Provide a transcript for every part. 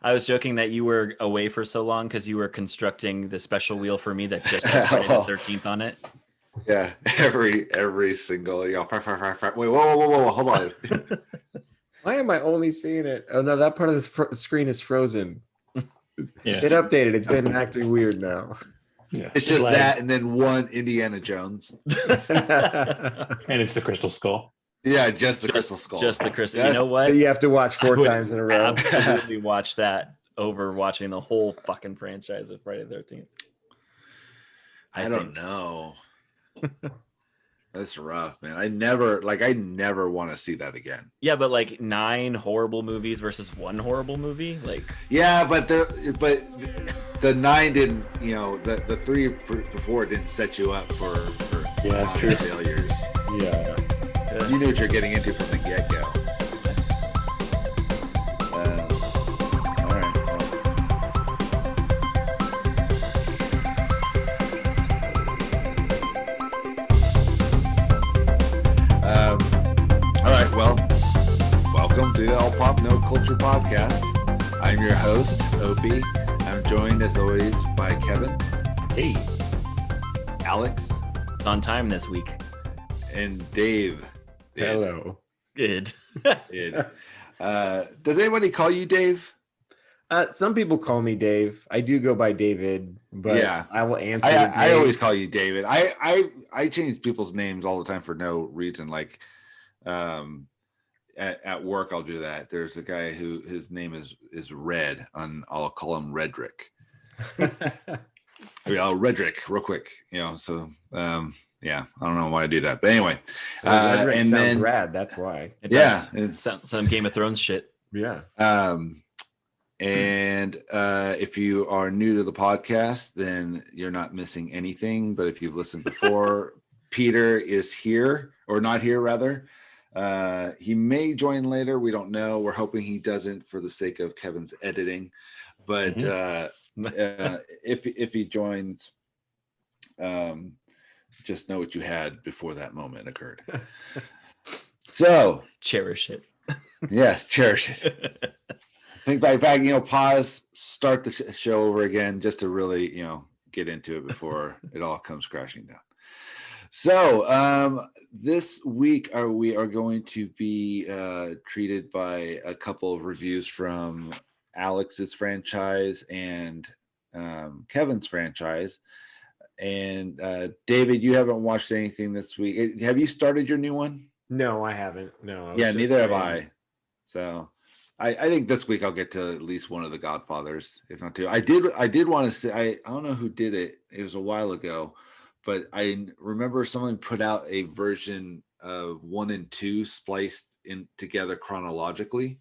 I was joking that you were away for so long because you were constructing the special wheel for me that just had Friday the 13th on it. Yeah, every single, wait, whoa, hold on. Why am I only seeing it? Oh no, that part of the screen is frozen. Yeah. It updated. It's been acting weird now. Yeah. It's just that, and then one Indiana Jones. And it's the Crystal Skull. Yeah, just the Crystal Skull. Just the Crystal. You know what? You have to watch 4 times in a row. Absolutely watch that over watching the whole fucking franchise of Friday the 13th. I don't know. That's rough, man. I never want to see that again. Yeah, but like 9 horrible movies versus 1 horrible movie, like yeah, but the 9 didn't, the 3 before didn't set you up for that's true. failures. Yeah. You knew what you're getting into from the get-go. All right. All right. Well, welcome to the All Pop No Culture Podcast. I'm your host, Opie. I'm joined, as always, by Kevin. Hey. Alex. it's on time this week. And Dave. Hello. Good. Does anybody call you Dave? Some people call me Dave. I do go by David, but yeah, I will answer. I always call you David. I change people's names all the time for no reason. Like, at work, I'll do that. There's a guy who his name is Red, and I'll call him Redrick. Redrick, real quick. So yeah, I don't know why I do that, but anyway. And then rad. That's why. It does. Some Game of Thrones shit. Yeah. And if you are new to the podcast, then you're not missing anything. But if you've listened before, Peter is here, or not here, rather. He may join later. We don't know. We're hoping he doesn't for the sake of Kevin's editing. But if he joins, just know what you had before that moment occurred. So cherish it. Yes, cherish it. Think back, pause, start the show over again, just to really, get into it before it all comes crashing down. So this week we are going to be treated by a couple of reviews from Alex's franchise and Kevin's franchise. And David, you haven't watched anything this week. Have you started your new one? No, I haven't. No. Yeah, neither have I. So I think this week I'll get to at least one of the Godfathers, if not two. I did want to say, I don't know who did it. It was a while ago, but I remember someone put out a version of 1 and 2 spliced in together chronologically.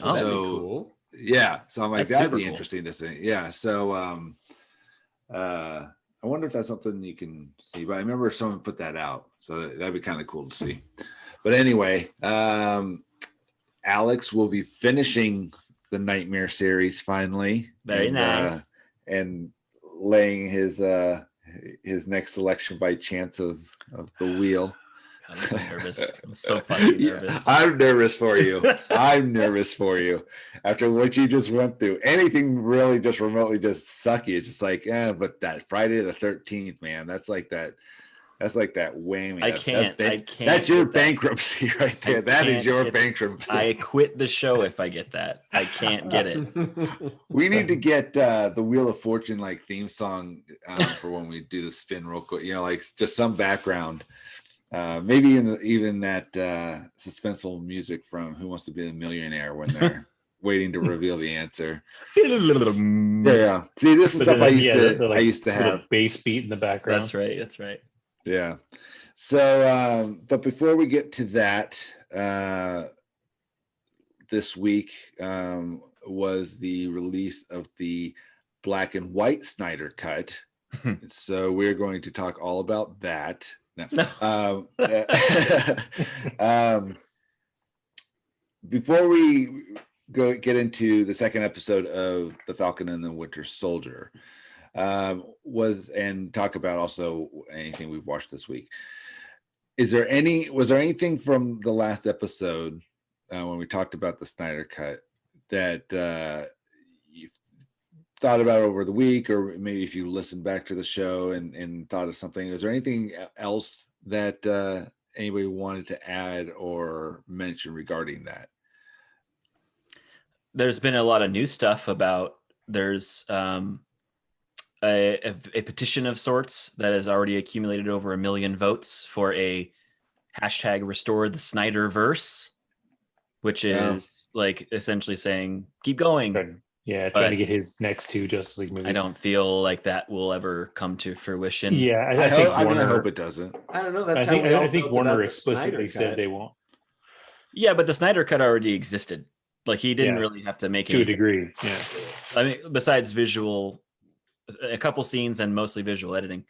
Oh, that'd be cool. Yeah. So I'm like, that'd be cool. interesting to see. Yeah. So I wonder if that's something you can see, but I remember someone put that out, so that'd be kind of cool to see. But anyway, Alex will be finishing the Nightmare series finally. Very nice. And laying his next selection by chance of the wheel. God, I'm so nervous. I'm so fucking nervous. I'm nervous for you. I'm nervous for you. After what you just went through, anything really just remotely just sucky. It's just like, but that Friday the 13th, man, that's like that whammy. I can't. That's your bankruptcy right there. That is your bankruptcy. I quit the show if I get that. I can't get it. We need to get the Wheel of Fortune like theme song for when we do the spin real quick. Like just some background. Maybe even that suspenseful music from Who Wants to Be a Millionaire when they're waiting to reveal the answer. Yeah. See, this is stuff I used to have bass beat in the background. That's right. Yeah. So, but before we get to that, this week was the release of the black and white Snyder cut. So we're going to talk all about that. No. Before we get into the second episode of The Falcon and the Winter Soldier, and talk about also anything we've watched this week. Was there anything from the last episode when we talked about the Snyder cut that you've thought about over the week, or maybe if you listened back to the show and thought of something, is there anything else that anybody wanted to add or mention regarding that? There's been a lot of new stuff about there's a petition of sorts that has already accumulated over 1 million votes for a hashtag restore the Snyderverse, which is like essentially saying keep going. Trying to get his next 2 Justice League movies. I don't feel like that will ever come to fruition. Yeah, I hope it doesn't. I don't know. That's I think Warner explicitly said they won't. Yeah, but the Snyder Cut already existed. Like he didn't really have to make it to a degree. Yeah, I mean, besides visual, a couple scenes and mostly visual editing.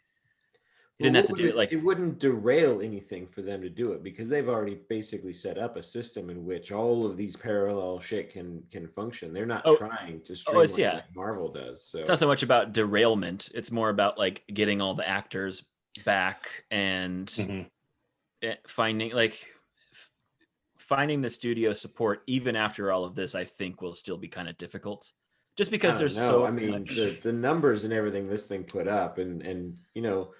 He didn't have to do it. Like it wouldn't derail anything for them to do it because they've already basically set up a system in which all of these parallel shit can function. They're not trying to streamline like Marvel does. So it's not so much about derailment. It's more about like getting all the actors back and finding the studio support even after all of this. I think will still be kind of difficult, just because there's so. I mean, the numbers and everything this thing put up, and you know,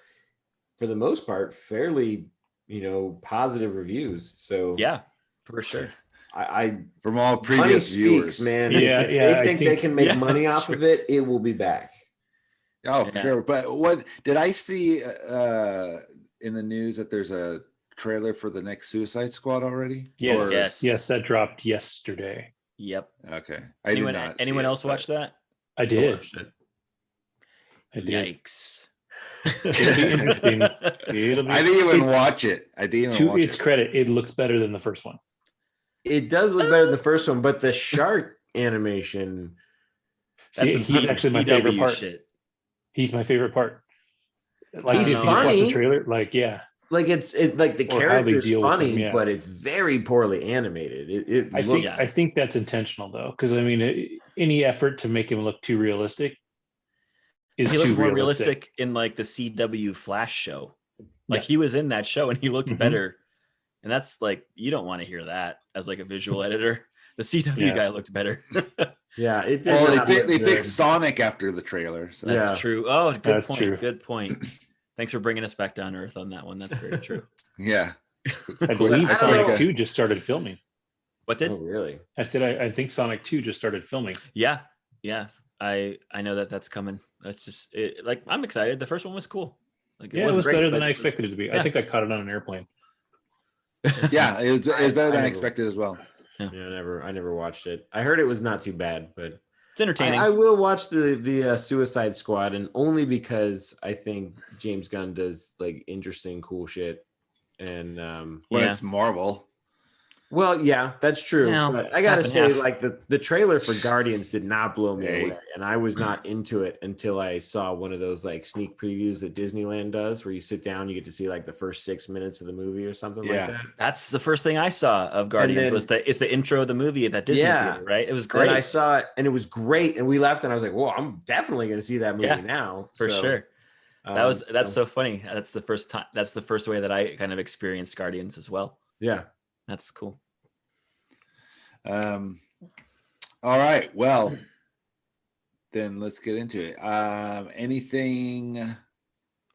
for the most part, fairly, you know, positive reviews. So yeah, for sure. I from all previous viewers, man. If they think they can make money off of it, it will be back. Oh, for sure. But what did I see in the news that there's a trailer for the next Suicide Squad already? Yes, that dropped yesterday. Yep. Okay. Anyone else watch that? I did. I did. Yikes. It'll be interesting. I didn't even watch it. To its credit, it looks better than the first one. It does look better than the first one, but the shark animation. He's actually my favorite part. He's my favorite part. Like he's if you funny. Just watch the trailer, like like it's like the character's funny, but it's very poorly animated. I think that's intentional though, because I mean, any effort to make him look too realistic is he too looks more realistic in like the CW Flash show. Like he was in that show and he looked better, and that's like you don't want to hear that as like a visual editor. The CW guy looked better. Yeah, it did. Well, they fixed Sonic after the trailer. So. That's true. Oh, good point. True. Good point. Thanks for bringing us back down to earth on that one. That's very true. Yeah. I believe Sonic 2 just started filming. What did? Oh, really? I said I think Sonic 2 just started filming. Yeah. I know that's coming. That's just like I'm excited. The first one was cool. Like it was better than I expected it to be. Yeah. I think I caught it on an airplane. Yeah, it was better than I expected as well. Yeah, I never watched it. I heard it was not too bad, but it's entertaining. I will watch the Suicide Squad, and only because I think James Gunn does like interesting, cool shit. And it's Marvel. Well, yeah, that's true. No, but I gotta say, like the trailer for Guardians did not blow me away, and I was not into it until I saw one of those like sneak previews that Disneyland does, where you sit down, you get to see like the first 6 minutes of the movie or something like that. That's the first thing I saw of Guardians. It's the intro of the movie at that Disney theater, right? It was great. And I saw it, and it was great, and we left, and I was like, "Well, I'm definitely going to see that movie now for sure." That's so funny. That's the first time. That's the first way that I kind of experienced Guardians as well. Yeah, that's cool. All right. Well, then let's get into it. Anything?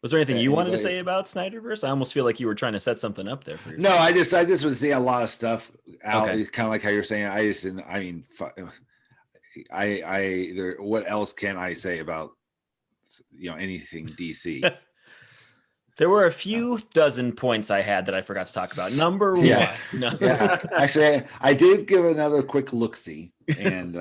Was there anything you wanted to say about Snyderverse? I almost feel like you were trying to set something up there for yourself. No, I just was seeing a lot of stuff out. Okay. Kind of like how you're saying. What else can I say about anything DC? There were a few dozen points I had that I forgot to talk about. Number one. No. Yeah. Actually, I did give another quick look-see. And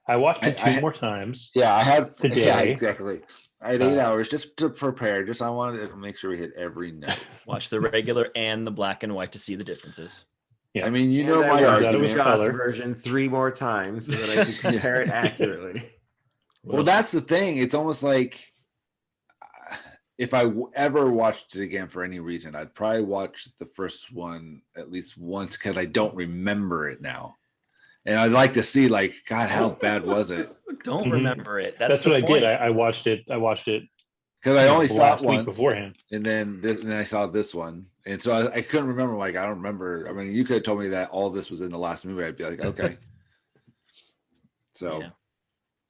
I watched it two more times. Yeah, I had today. Yeah, exactly. I had 8 hours just to prepare. I wanted to make sure we hit every note. Watch the regular and the black and white to see the differences. Yeah. I mean, my argument. It was version 3 more times so that I could compare it accurately. Well, that's the thing. It's almost like if I ever watched it again for any reason, I'd probably watch the first one at least once because I don't remember it now. And I'd like to see, like, God, how bad was it? Don't remember it. That's what I did. I watched it. Because I only saw it once beforehand. And then I saw this one. And so I couldn't remember. Like, I don't remember. I mean, you could have told me that all this was in the last movie. I'd be like, okay. So,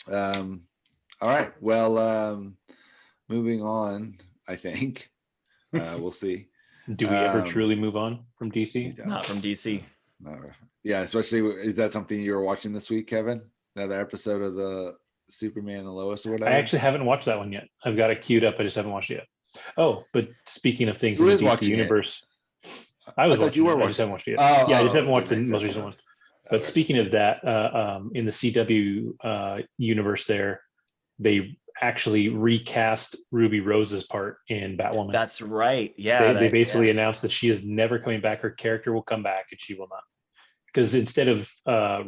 All right. Well, moving on, I think. We'll see. Do we ever truly move on from DC? Not from DC. Yeah, especially, is that something you were watching this week, Kevin? Another episode of the Superman and Lois or whatever? I actually haven't watched that one yet. I've got it queued up. I just haven't watched it yet. Oh, but speaking of things Who in is the DC watching it? universe, I thought you were I just haven't watched it yet. Oh, I just haven't watched that the makes most sense. recent one. But speaking of that, in the CW universe there, they actually recast Ruby Rose's part in Batwoman. That's right. Yeah. They basically announced that she is never coming back. Her character will come back and she will not. Because instead of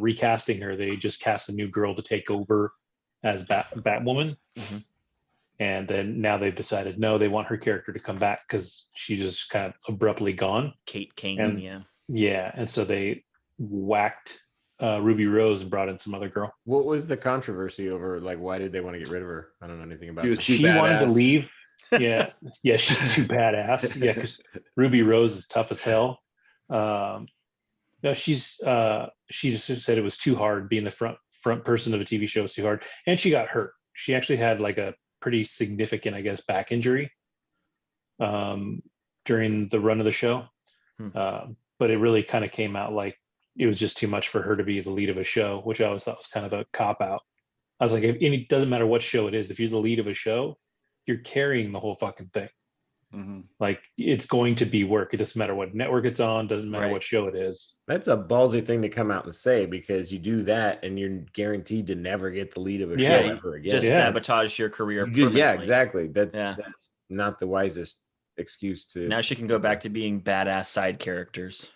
recasting her, they just cast a new girl to take over as Batwoman. Mm-hmm. And then now they've decided, no, they want her character to come back because she just kind of abruptly gone. Kate Kane, and, yeah. And so they whacked Ruby Rose and brought in some other girl. What was the controversy over, like, why did they want to get rid of her? I don't know anything about it. She wanted to leave. Yeah. Yeah, she's too badass. Yeah, because Ruby Rose is tough as hell. No, she just said it was too hard. Being the front person of a TV show was too hard. And she got hurt. She actually had like a pretty significant, I guess, back injury during the run of the show. But it really kind of came out like it was just too much for her to be the lead of a show, which I always thought was kind of a cop out. I was like, it doesn't matter what show it is. If you're the lead of a show, you're carrying the whole fucking thing. Mm-hmm. Like, it's going to be work. It doesn't matter what network it's on. Doesn't matter what show it is. That's a ballsy thing to come out and say, because you do that and you're guaranteed to never get the lead of a show ever again. Just sabotage your career permanently. Yeah, exactly. That's not the wisest excuse to. Now she can go back to being badass side characters.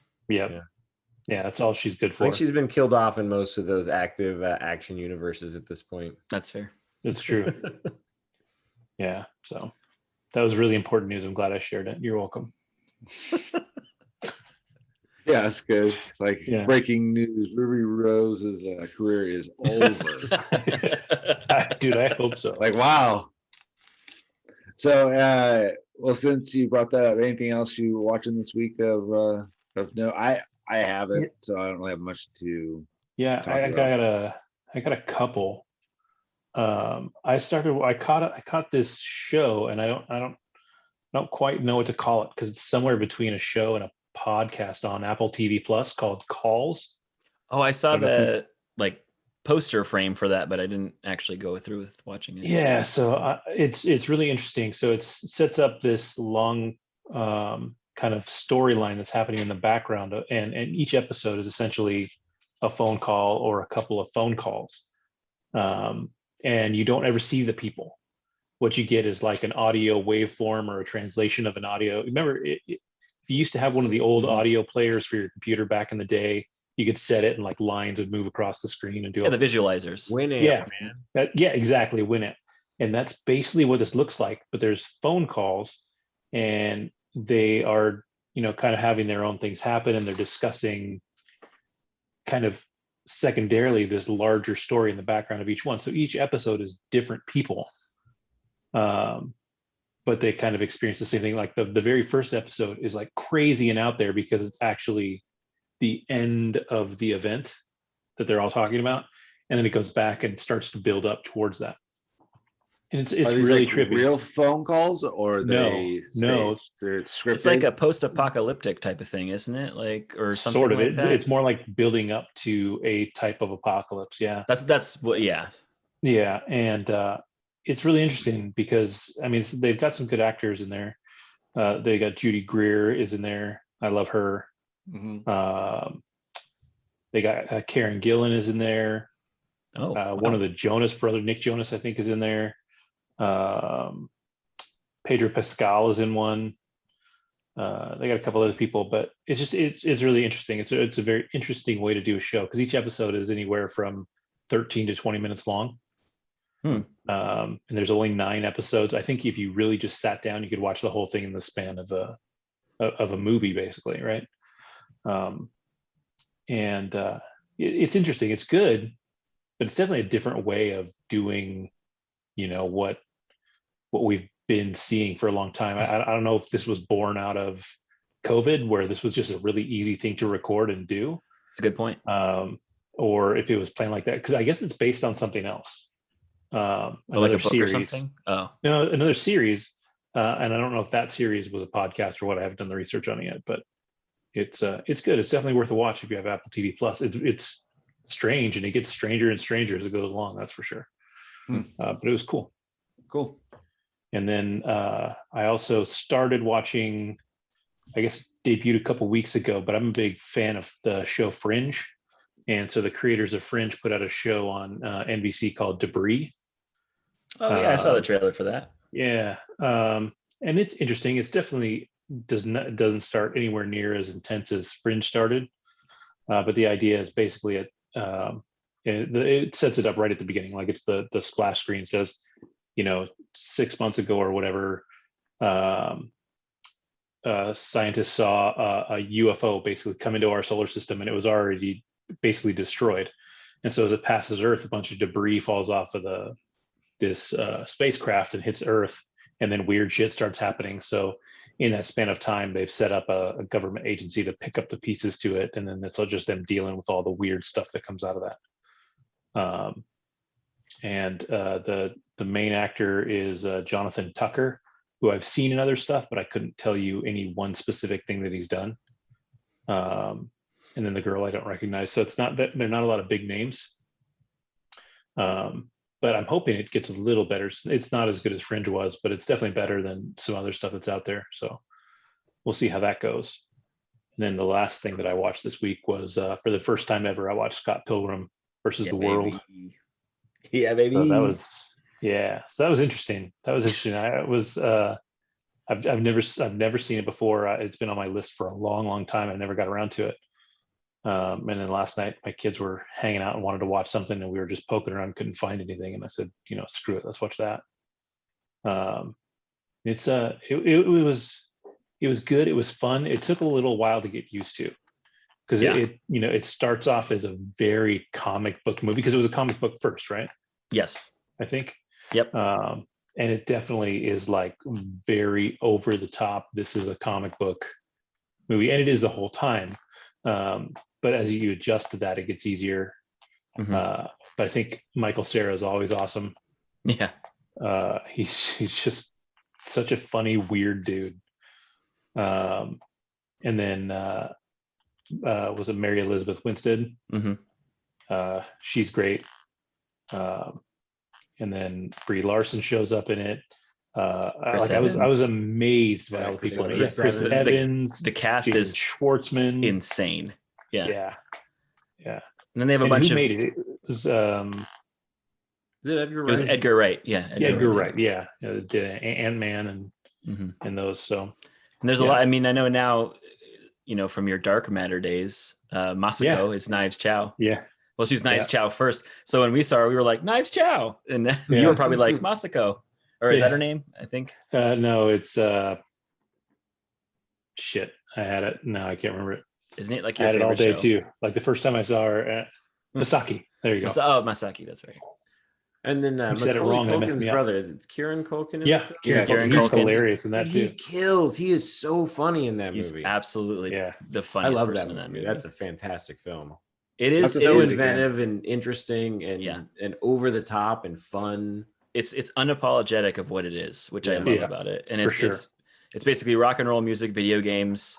Yeah, that's all she's good for. I think she's been killed off in most of those active action universes at this point. That's fair. It's true. Yeah, so that was really important news. I'm glad I shared it. You're welcome. Yeah, that's good. It's like breaking news. Ruby Rose's career is over. Dude, I hope so. Like, wow. So, well, since you brought that up, anything else you were watching this week of no? I haven't, so I don't really have much to. Yeah, I got a couple. I caught this show, and I don't quite know what to call it because it's somewhere between a show and a podcast on Apple TV Plus called Calls. Oh, I saw the poster frame for that, but I didn't actually go through with watching it. Yeah, so it's really interesting. So it sets up this long kind of storyline that's happening in the background, and each episode is essentially a phone call or a couple of phone calls, and you don't ever see the people. What you get is like an audio waveform or a translation of an audio. Remember, if you used to have one of the old audio players for your computer back in the day, you could set it and like lines would move across the screen and do the visualizers. Winamp, man. Exactly, Winamp. And that's basically what this looks like. But there's phone calls, and they are, kind of having their own things happen, and they're discussing kind of secondarily this larger story in the background of each one. So each episode is different people, but they kind of experience the same thing. Like the very first episode is like crazy and out there because it's actually the end of the event that they're all talking about, and then it goes back and starts to build up towards that. And it's really like trippy. Real phone calls, or no, they're scripted? It's like a post-apocalyptic type of thing, isn't it? Like, or something sort of. like that. It's more like building up to a type of apocalypse. Yeah, that's what. Yeah, and it's really interesting because they've got some good actors in there. They got Judy Greer is in there. I love her. Mm-hmm. They got Karen Gillan is in there. One of the Jonas brothers, Nick Jonas, I think, is in there. Pedro Pascal is in one. They got a couple other people, but it's really interesting. It's a very interesting way to do a show because each episode is anywhere from 13 to 20 minutes long. And there's only 9 episodes. I think if you really just sat down, you could watch the whole thing in the span of a movie, basically, right? It's interesting. It's good, but it's definitely a different way of doing, what we've been seeing for a long time. I don't know if this was born out of COVID, where this was just a really easy thing to record and do. It's a good point. Or if it was planned like that, because I guess it's based on something else. like a another book or series. something? Oh, No, another series. And I don't know if that series was a podcast or what. I haven't done the research on it yet, but it's good. It's definitely worth a watch if you have Apple TV Plus. It's strange, and it gets stranger and stranger as it goes along. That's for sure. But it was cool. Cool. And then I also started watching. I guess debuted a couple weeks ago, but I'm a big fan of the show Fringe, and so the creators of Fringe put out a show on NBC called Debris. oh yeah, I saw the trailer for that. Yeah, and it's interesting. It's definitely doesn't start anywhere near as intense as Fringe started, but the idea is basically it sets it up right at the beginning. Like it's the splash screen says, 6 months ago or whatever, scientists saw a UFO basically come into our solar system, and it was already basically destroyed. And so as it passes Earth, a bunch of debris falls off of this spacecraft and hits Earth, and then weird shit starts happening. So in that span of time, they've set up a government agency to pick up the pieces to it, and then it's all just them dealing with all the weird stuff that comes out of that. And the main actor is Jonathan Tucker, who I've seen in other stuff, but I couldn't tell you any one specific thing that he's done. And then the girl I don't recognize. So it's not that they're not a lot of big names. But I'm hoping it gets a little better. It's not as good as Fringe was, but it's definitely better than some other stuff that's out there. So we'll see how that goes. And then the last thing that I watched this week was for the first time ever, I watched Scott Pilgrim versus the World. Yeah, baby. So that was so that was interesting. I've never seen it before. It's been on my list for a long time. I never got around to it. And then last night my kids were hanging out and wanted to watch something, and we were just poking around, couldn't find anything, and I said, screw it, let's watch that. It was good. It was fun. It took a little while to get used to, because it starts off as a very comic book movie, because it was a comic book first, right? Yes, I think. Yep. And it definitely is like very over the top. This is a comic book movie, and it is the whole time. But as you adjust to that, it gets easier. Mm-hmm. But I think Michael Cera is always awesome. Yeah. He's just such a funny, weird dude. And then was it Mary Elizabeth Winstead? Mm-hmm. She's great. And then Brie Larson shows up in it. I was amazed by all the people in it. Chris Evans. The cast Jason is Schwartzman. insane. Yeah. And then they have a bunch of. Made it? It was. Edgar Wright? It was Edgar Wright. Yeah. Edgar Wright. Yeah. Did Ant-Man and those. So. And there's a lot. I mean, I know now, from your Dark Matter days, Masako is Knives Chow. Yeah. Well, she was Knives Chow first. So when we saw her, we were like, Knives Chow. And you were probably like, Masako. Or is that her name? I think. No, it's shit. I had it. No, I can't remember it. Isn't it like your I had it all day show? too. Like the first time I saw her, Masaki. There you go. Masaki. That's right. And then said it wrong. Culkin's brother. It's Kieran Culkin. Yeah, Kieran Culkin. He's hilarious in that too. He kills. He is so funny in that movie. He's absolutely the funniest I love person that in that movie. That's a fantastic film. It is so inventive and interesting and over the top and fun. It's unapologetic of what it is, which I love about it. And it's basically rock and roll music, video games,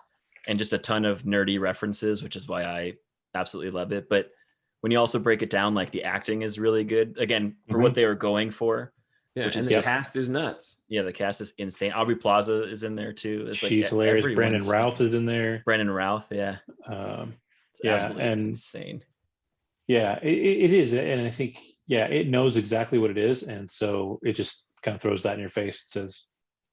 and just a ton of nerdy references, which is why I absolutely love it. But when you also break it down, like the acting is really good. Again, for what they were going for. Yeah, which is the cast is nuts. Yeah, the cast is insane. Aubrey Plaza is in there too. She's hilarious. Brandon Routh is in there. Brandon Routh, yeah. It's absolutely insane. Yeah, it is. And I think, it knows exactly what it is. And so it just kind of throws that in your face. It says,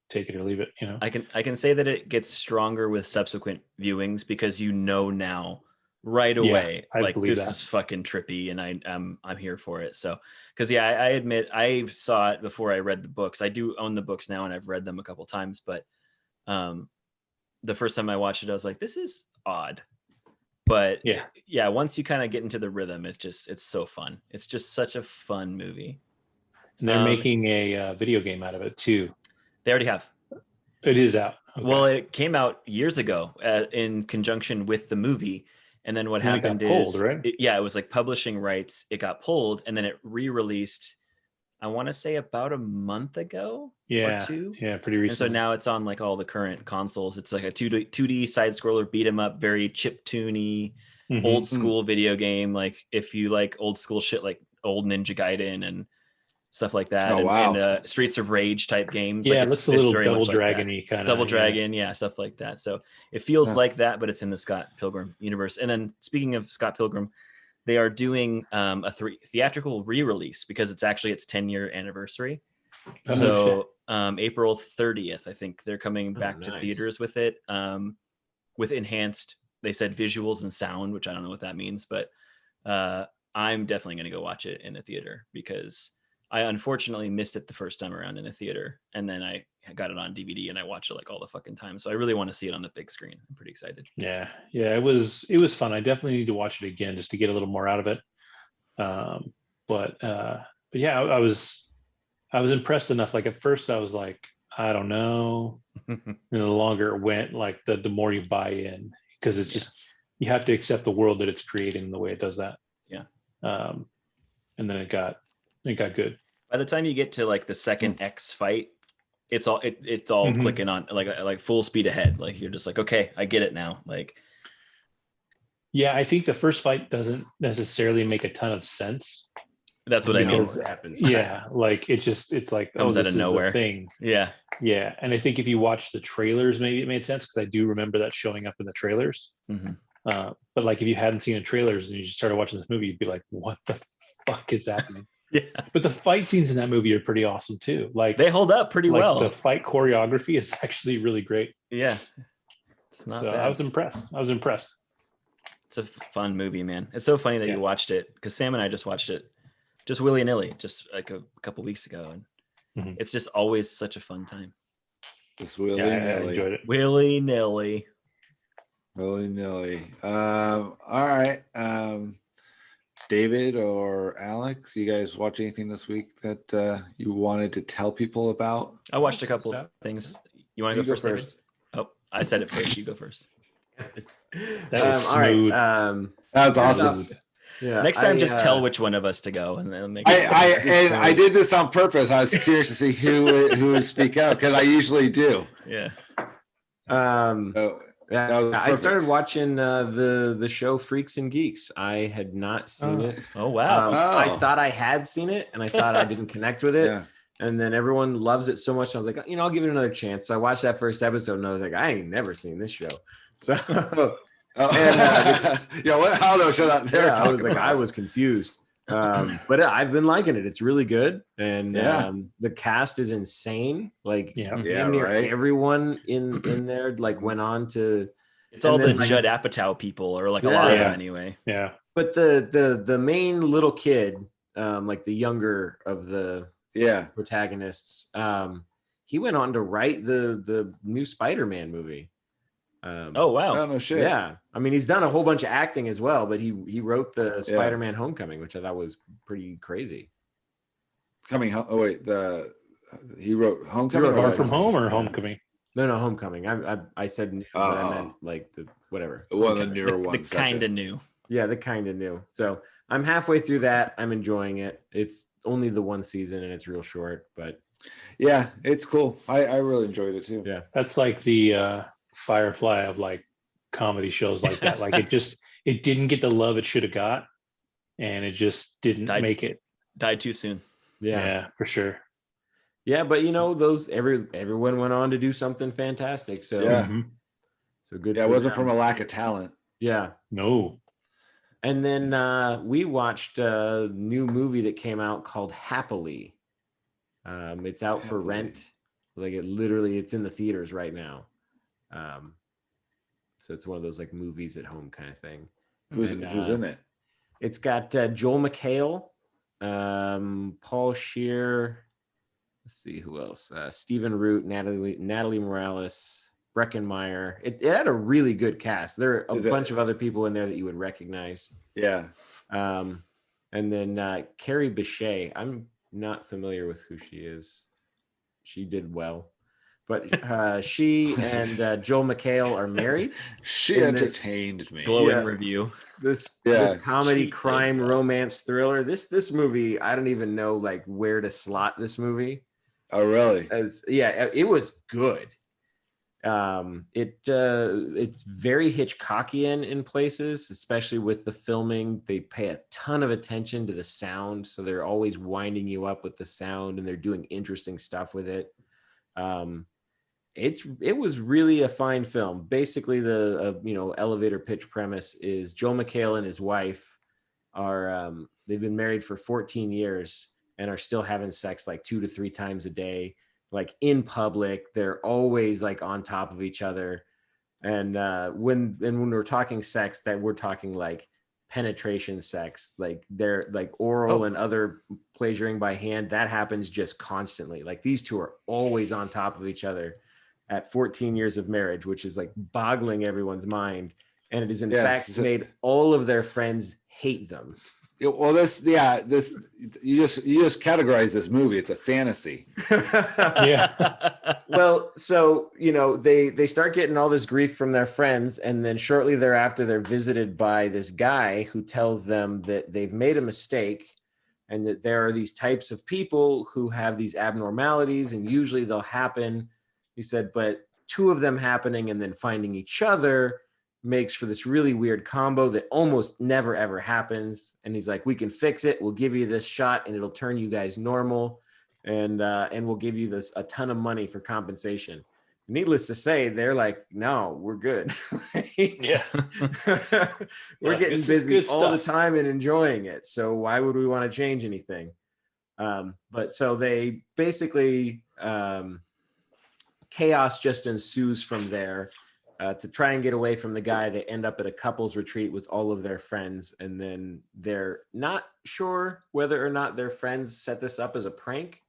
take it or leave it, I can say that it gets stronger with subsequent viewings, because now right away, like this is fucking trippy, and I'm here for it. So, because I admit I saw it before I read the books. I do own the books now, and I've read them a couple times, but the first time I watched it, I was like, this is odd. But once you kind of get into the rhythm, it's so fun. It's just such a fun movie. And they're making a video game out of it too. They already have. It is out. Okay. Well, it came out years ago in conjunction with the movie. And then what happened is, right? It was like publishing rights. It got pulled, and then it re-released I want to say about a month ago Yeah, or two. yeah, pretty And so recently. now it's on like all the current consoles. It's like a 2D side scroller beat 'em up, very chiptune-y, old school video game. Like if you like old school shit like old Ninja Gaiden and stuff like that, Oh, wow. and Streets of Rage type games. Yeah, Like it looks a little Double Dragon-y kind of. Double Dragon, yeah, stuff like that. So it feels like that, but it's in the Scott Pilgrim universe. And then speaking of Scott Pilgrim, they are doing a theatrical re-release because it's actually its 10-year anniversary. So April 30th, I think they're coming back to theaters with it, with enhanced, they said, visuals and sound, which I don't know what that means, but I'm definitely going to go watch it in a theater because I unfortunately missed it the first time around in a theater, and then I got it on DVD and I watched it like all the fucking time. So I really want to see it on the big screen. I'm pretty excited. Yeah, it was fun. I definitely need to watch it again just to get a little more out of it. But yeah, I was impressed enough. Like at first I was like, I don't know. And the longer it went, like the more you buy in, because it's just, you have to accept the world that it's creating the way it does that. Yeah. And then it got good. By the time you get to like the second X fight, it's all clicking on like full speed ahead. Like you're just like, okay, I get it now. Like, yeah, I think the first fight doesn't necessarily make a ton of sense. That's what I mean. What happens. Yeah, like it's like, comes out of nowhere. Thing. Yeah. And I think if you watch the trailers, maybe it made sense because I do remember that showing up in the trailers. But like if you hadn't seen the trailers and you just started watching this movie, you'd be like, what the fuck is happening? Yeah. But the fight scenes in that movie are pretty awesome too. Like they hold up pretty well. The fight choreography is actually really great. Yeah. It's not bad. I was impressed. It's a fun movie, man. It's so funny that you watched it because Sam and I just watched it just willy-nilly just like a couple weeks ago, and it's just always such a fun time. Just willy-nilly. I enjoyed it. Willy-nilly. All right. David or Alex, you guys watch anything this week that you wanted to tell people about? I watched a couple of things. You want to go first? Oh, I said it first. You go first. That was smooth. That was awesome. Yeah. Next time, just tell which one of us to go, and then make. I did this on purpose. I was curious to see who would speak out because I usually do. Yeah. I started watching the show Freaks and Geeks. I had not seen it. Oh wow! I thought I had seen it, and I thought I didn't connect with it. And then everyone loves it so much. I was like, I'll give it another chance. So I watched that first episode, and I was like, I ain't never seen this show. So, I don't know. Show that there. I was like, I was confused. But I've been liking it. It's really good, and the cast is insane. Like, everyone in there like went on to. It's all the Judd Apatow people, or like a lot of them anyway. Yeah. But the main little kid, like the younger of the protagonists, he went on to write the new Spider-Man movie. Oh wow! Oh, no shit. Yeah, I mean he's done a whole bunch of acting as well, but he wrote the Spider-Man Homecoming, which I thought was pretty crazy. Coming home. Oh wait, he wrote Homecoming. Far From Home or Homecoming? No, Homecoming. I said new, but I meant like the whatever. One of the newer ones. The kind of new. Yeah, the kind of new. So I'm halfway through that. I'm enjoying it. It's only the one season and it's real short, but yeah, it's cool. I really enjoyed it too. Yeah, that's like the Firefly of like comedy shows like that. Like it didn't get the love it should have got, and it just didn't make it. Died too soon. Yeah, for sure. Yeah, but those everyone went on to do something fantastic. So so good. Yeah, it wasn't from a lack of talent. Yeah, no. And then we watched a new movie that came out called Happily. It's out for rent. Like it's in the theaters right now. So it's one of those like movies at home kind of thing. Who's in it? It's got Joel McHale, Paul Scheer. Let's see who else. Stephen Root, Natalie Morales, Breckenmeyer. It had a really good cast. There are a bunch of other people in there that you would recognize. Yeah. And then Carrie Bechet. I'm not familiar with who she is. She did well. But she and Joel McHale are married. She in this- entertained me. Glowing Yeah. review. This Yeah. comedy She crime did that. romance thriller. This movie, I don't even know like where to slot this movie. Oh, really? It was good. It's very Hitchcockian in places, especially with the filming. They pay a ton of attention to the sound, so they're always winding you up with the sound, and they're doing interesting stuff with it. It was really a fine film. Basically, the elevator pitch premise is Joel McHale and his wife are they've been married for 14 years and are still having sex like 2 to 3 times a day, like in public. They're always like on top of each other. And when we're talking sex, that we're talking like penetration sex, like they're like oral and other pleasuring by hand, that happens just constantly. Like these two are always on top of each other at 14 years of marriage, which is like boggling everyone's mind. And it is in fact made all of their friends hate them. Well, this you just categorize this movie. It's a fantasy. Yeah. Well, so they start getting all this grief from their friends, and then shortly thereafter they're visited by this guy who tells them that they've made a mistake and that there are these types of people who have these abnormalities, and usually they'll happen. He said, but 2 of them happening and then finding each other makes for this really weird combo that almost never ever happens. And he's like, we can fix it. We'll give you this shot and it'll turn you guys normal. And we'll give you a ton of money for compensation. Needless to say, they're like, no, we're good. Yeah. We're getting this is busy good all the stuff. time and enjoying it. So why would we want to change anything? But so they basically, chaos just ensues from there. To try and get away from the guy, they end up at a couples retreat with all of their friends, and then they're not sure whether or not their friends set this up as a prank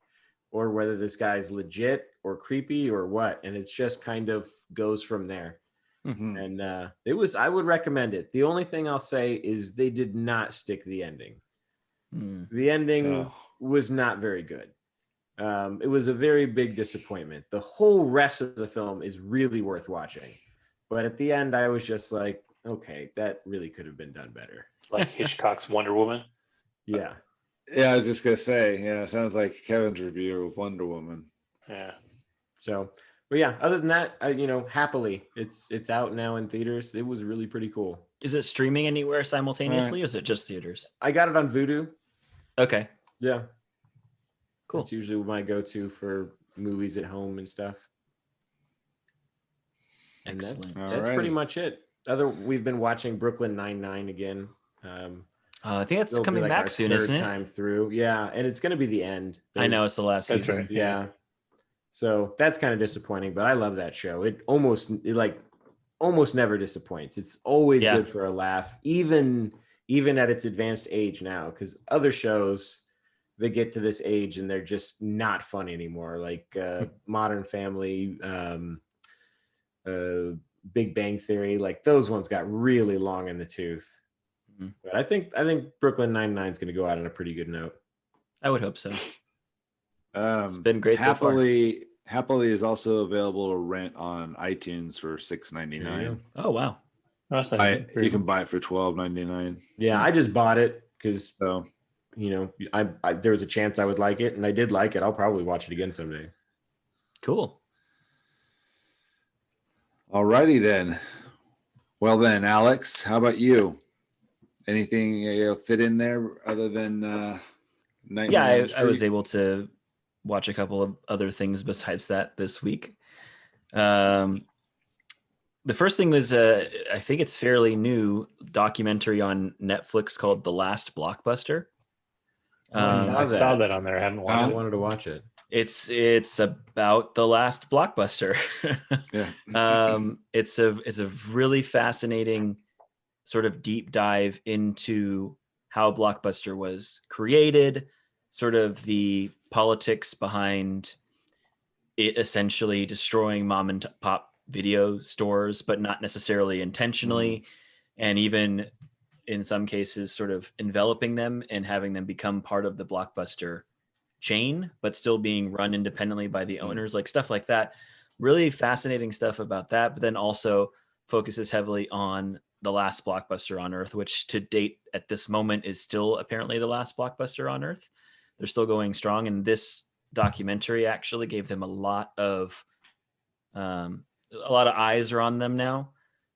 or whether this guy's legit or creepy or what. And it's just kind of goes from there. Mm-hmm. And I would recommend it. The only thing I'll say is they did not stick the ending. The ending was not very good. It was a very big disappointment. The whole rest of the film is really worth watching. But at the end, I was just like, okay, that really could have been done better. Like Hitchcock's Wonder Woman. Yeah. Yeah, I was just gonna say, it sounds like Kevin's review of Wonder Woman. Yeah. So, but yeah, other than that, happily, it's out now in theaters. It was really pretty cool. Is it streaming anywhere simultaneously, or is it just theaters? I got it on Vudu. Okay. Yeah. Cool. It's usually my go-to for movies at home and stuff. And that's pretty much it. We've been watching Brooklyn Nine-Nine again. I think that's coming back soon, isn't it? Time through, yeah, and it's going to be the end. I know it's the last That's season. right. Yeah, so that's kind of disappointing, but I love that show. It almost never disappoints. It's always good for a laugh, even at its advanced age now. Because other shows, they get to this age and they're just not fun anymore. Like Modern Family. Big Bang Theory, like those ones got really long in the tooth. Mm-hmm. But I think Brooklyn Nine-Nine is going to go out on a pretty good note. I would hope so. It's been great Happily, so far. Happily is also available to rent on iTunes for $6.99. Oh wow! You can buy it for $12.99. Yeah, I just bought it because I there was a chance I would like it, and I did like it. I'll probably watch it again someday. Cool. Alrighty then. Well then, Alex, how about you? Anything fit in there other than Nightmare? I was able to watch a couple of other things besides that this week. The first thing was I think it's fairly new documentary on Netflix called The Last Blockbuster. I saw that on there. I haven't watched it. I wanted to watch it. It's about the last Blockbuster. Yeah. It's a really fascinating sort of deep dive into how Blockbuster was created, sort of the politics behind it essentially destroying mom and pop video stores, but not necessarily intentionally, and even in some cases sort of enveloping them and having them become part of the Blockbuster chain, but still being run independently by the owners, like stuff like that. really fascinating stuff about that, but then also focuses heavily on the last blockbuster on Earth, which to date at this moment is still apparently the last blockbuster on Earth. They're still going strong, and this documentary actually gave them a lot of eyes are on them now,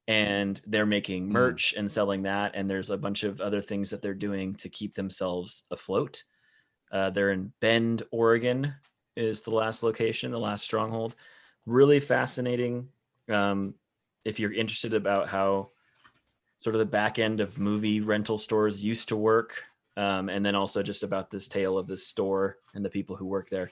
and they're making merch and selling that, and there's a bunch of other things that they're doing to keep themselves afloat. They're in Bend, Oregon is the last location, the last stronghold. Really fascinating. If you're interested about how sort of the back end of movie rental stores used to work, and then also just about this tale of this store and the people who work there,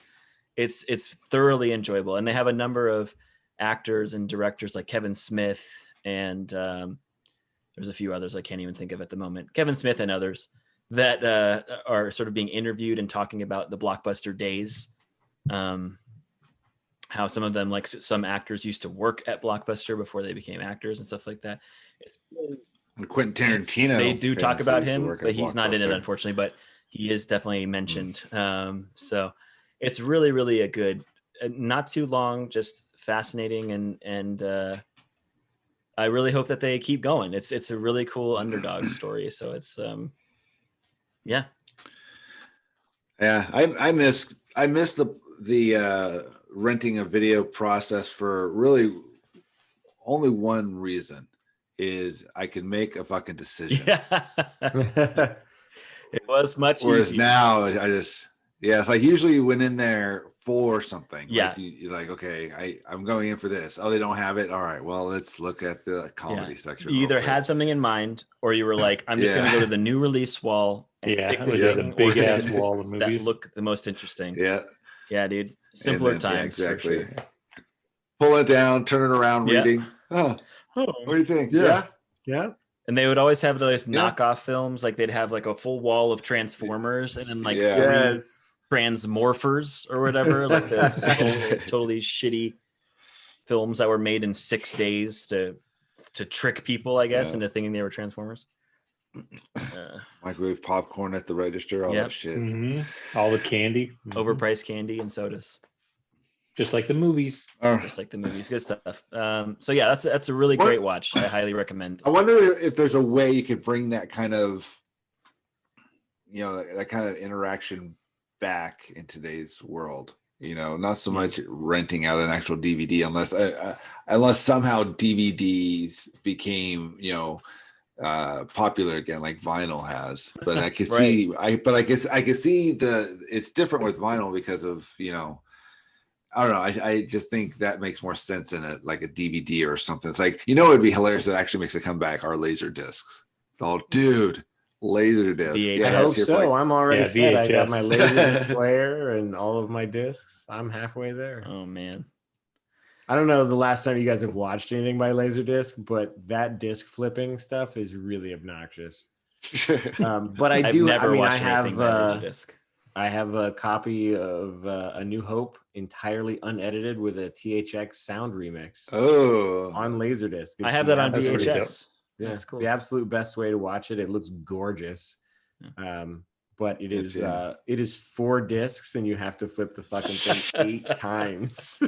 it's thoroughly enjoyable. And they have a number of actors and directors like Kevin Smith, and there's a few others I can't even think of at the moment. Kevin Smith and others that are sort of being interviewed and talking about the blockbuster days. How some of them, like some actors, used to work at Blockbuster before they became actors and stuff like that. It's really, Quentin Tarantino. They do talk about him, but he's not in it, Blockbuster. unfortunately. But he is definitely mentioned. So it's really, really a good, not too long, just fascinating, and I really hope that they keep going. It's a really cool underdog story. So it's yeah. I missed the renting a video process for really only one reason, is I could make a fucking decision. Yeah. It was much Whereas easier. now I just, it's like usually you went in there for something. Yeah. Like you're like, okay, I'm going in for this. Oh, they don't have it. All right, well, let's look at the comedy section. You either had something in mind, or you were like, I'm just going to go to the new release wall and pick the big ass wall of movies that look the most interesting. Yeah, dude. Simpler times. Yeah, exactly. For sure. Pull it down, turn it around, reading. Oh, what do you think? Yeah. And they would always have those knockoff films. Like they'd have like a full wall of Transformers and then like three Transmorphers or whatever. Like those totally shitty films that were made in 6 days to trick people, I guess, into thinking they were Transformers. Microwave popcorn at the register, all that shit. All the candy, overpriced candy and sodas, just like the movies. Just like the movies, good stuff. So yeah, that's a really great watch. I highly recommend. I wonder if there's a way you could bring that kind of, that kind of interaction back in today's world. Not so much renting out an actual DVD, unless somehow DVDs became, popular again, like vinyl has. But I could see, I could see it's different with vinyl because of, I don't know. I just think that makes more sense in it, like a DVD or something. It's like, it'd be hilarious. That actually makes a comeback. Are laser discs? Oh, dude, laser disc. VHS. I hope so. I'm already set. I got my laser VHS. disc player and all of my discs. I'm halfway there. Oh man. I don't know the last time you guys have watched anything by Laserdisc, but that disc flipping stuff is really obnoxious. But I do. Never I watched have anything by Laserdisc. I have a copy of A New Hope, entirely unedited with a THX sound remix. On Laserdisc. I have that on That's pretty dope. VHS. Yeah, That's cool. the absolute best way to watch it. It looks gorgeous. But it is 4 discs and you have to flip the fucking thing 8 times.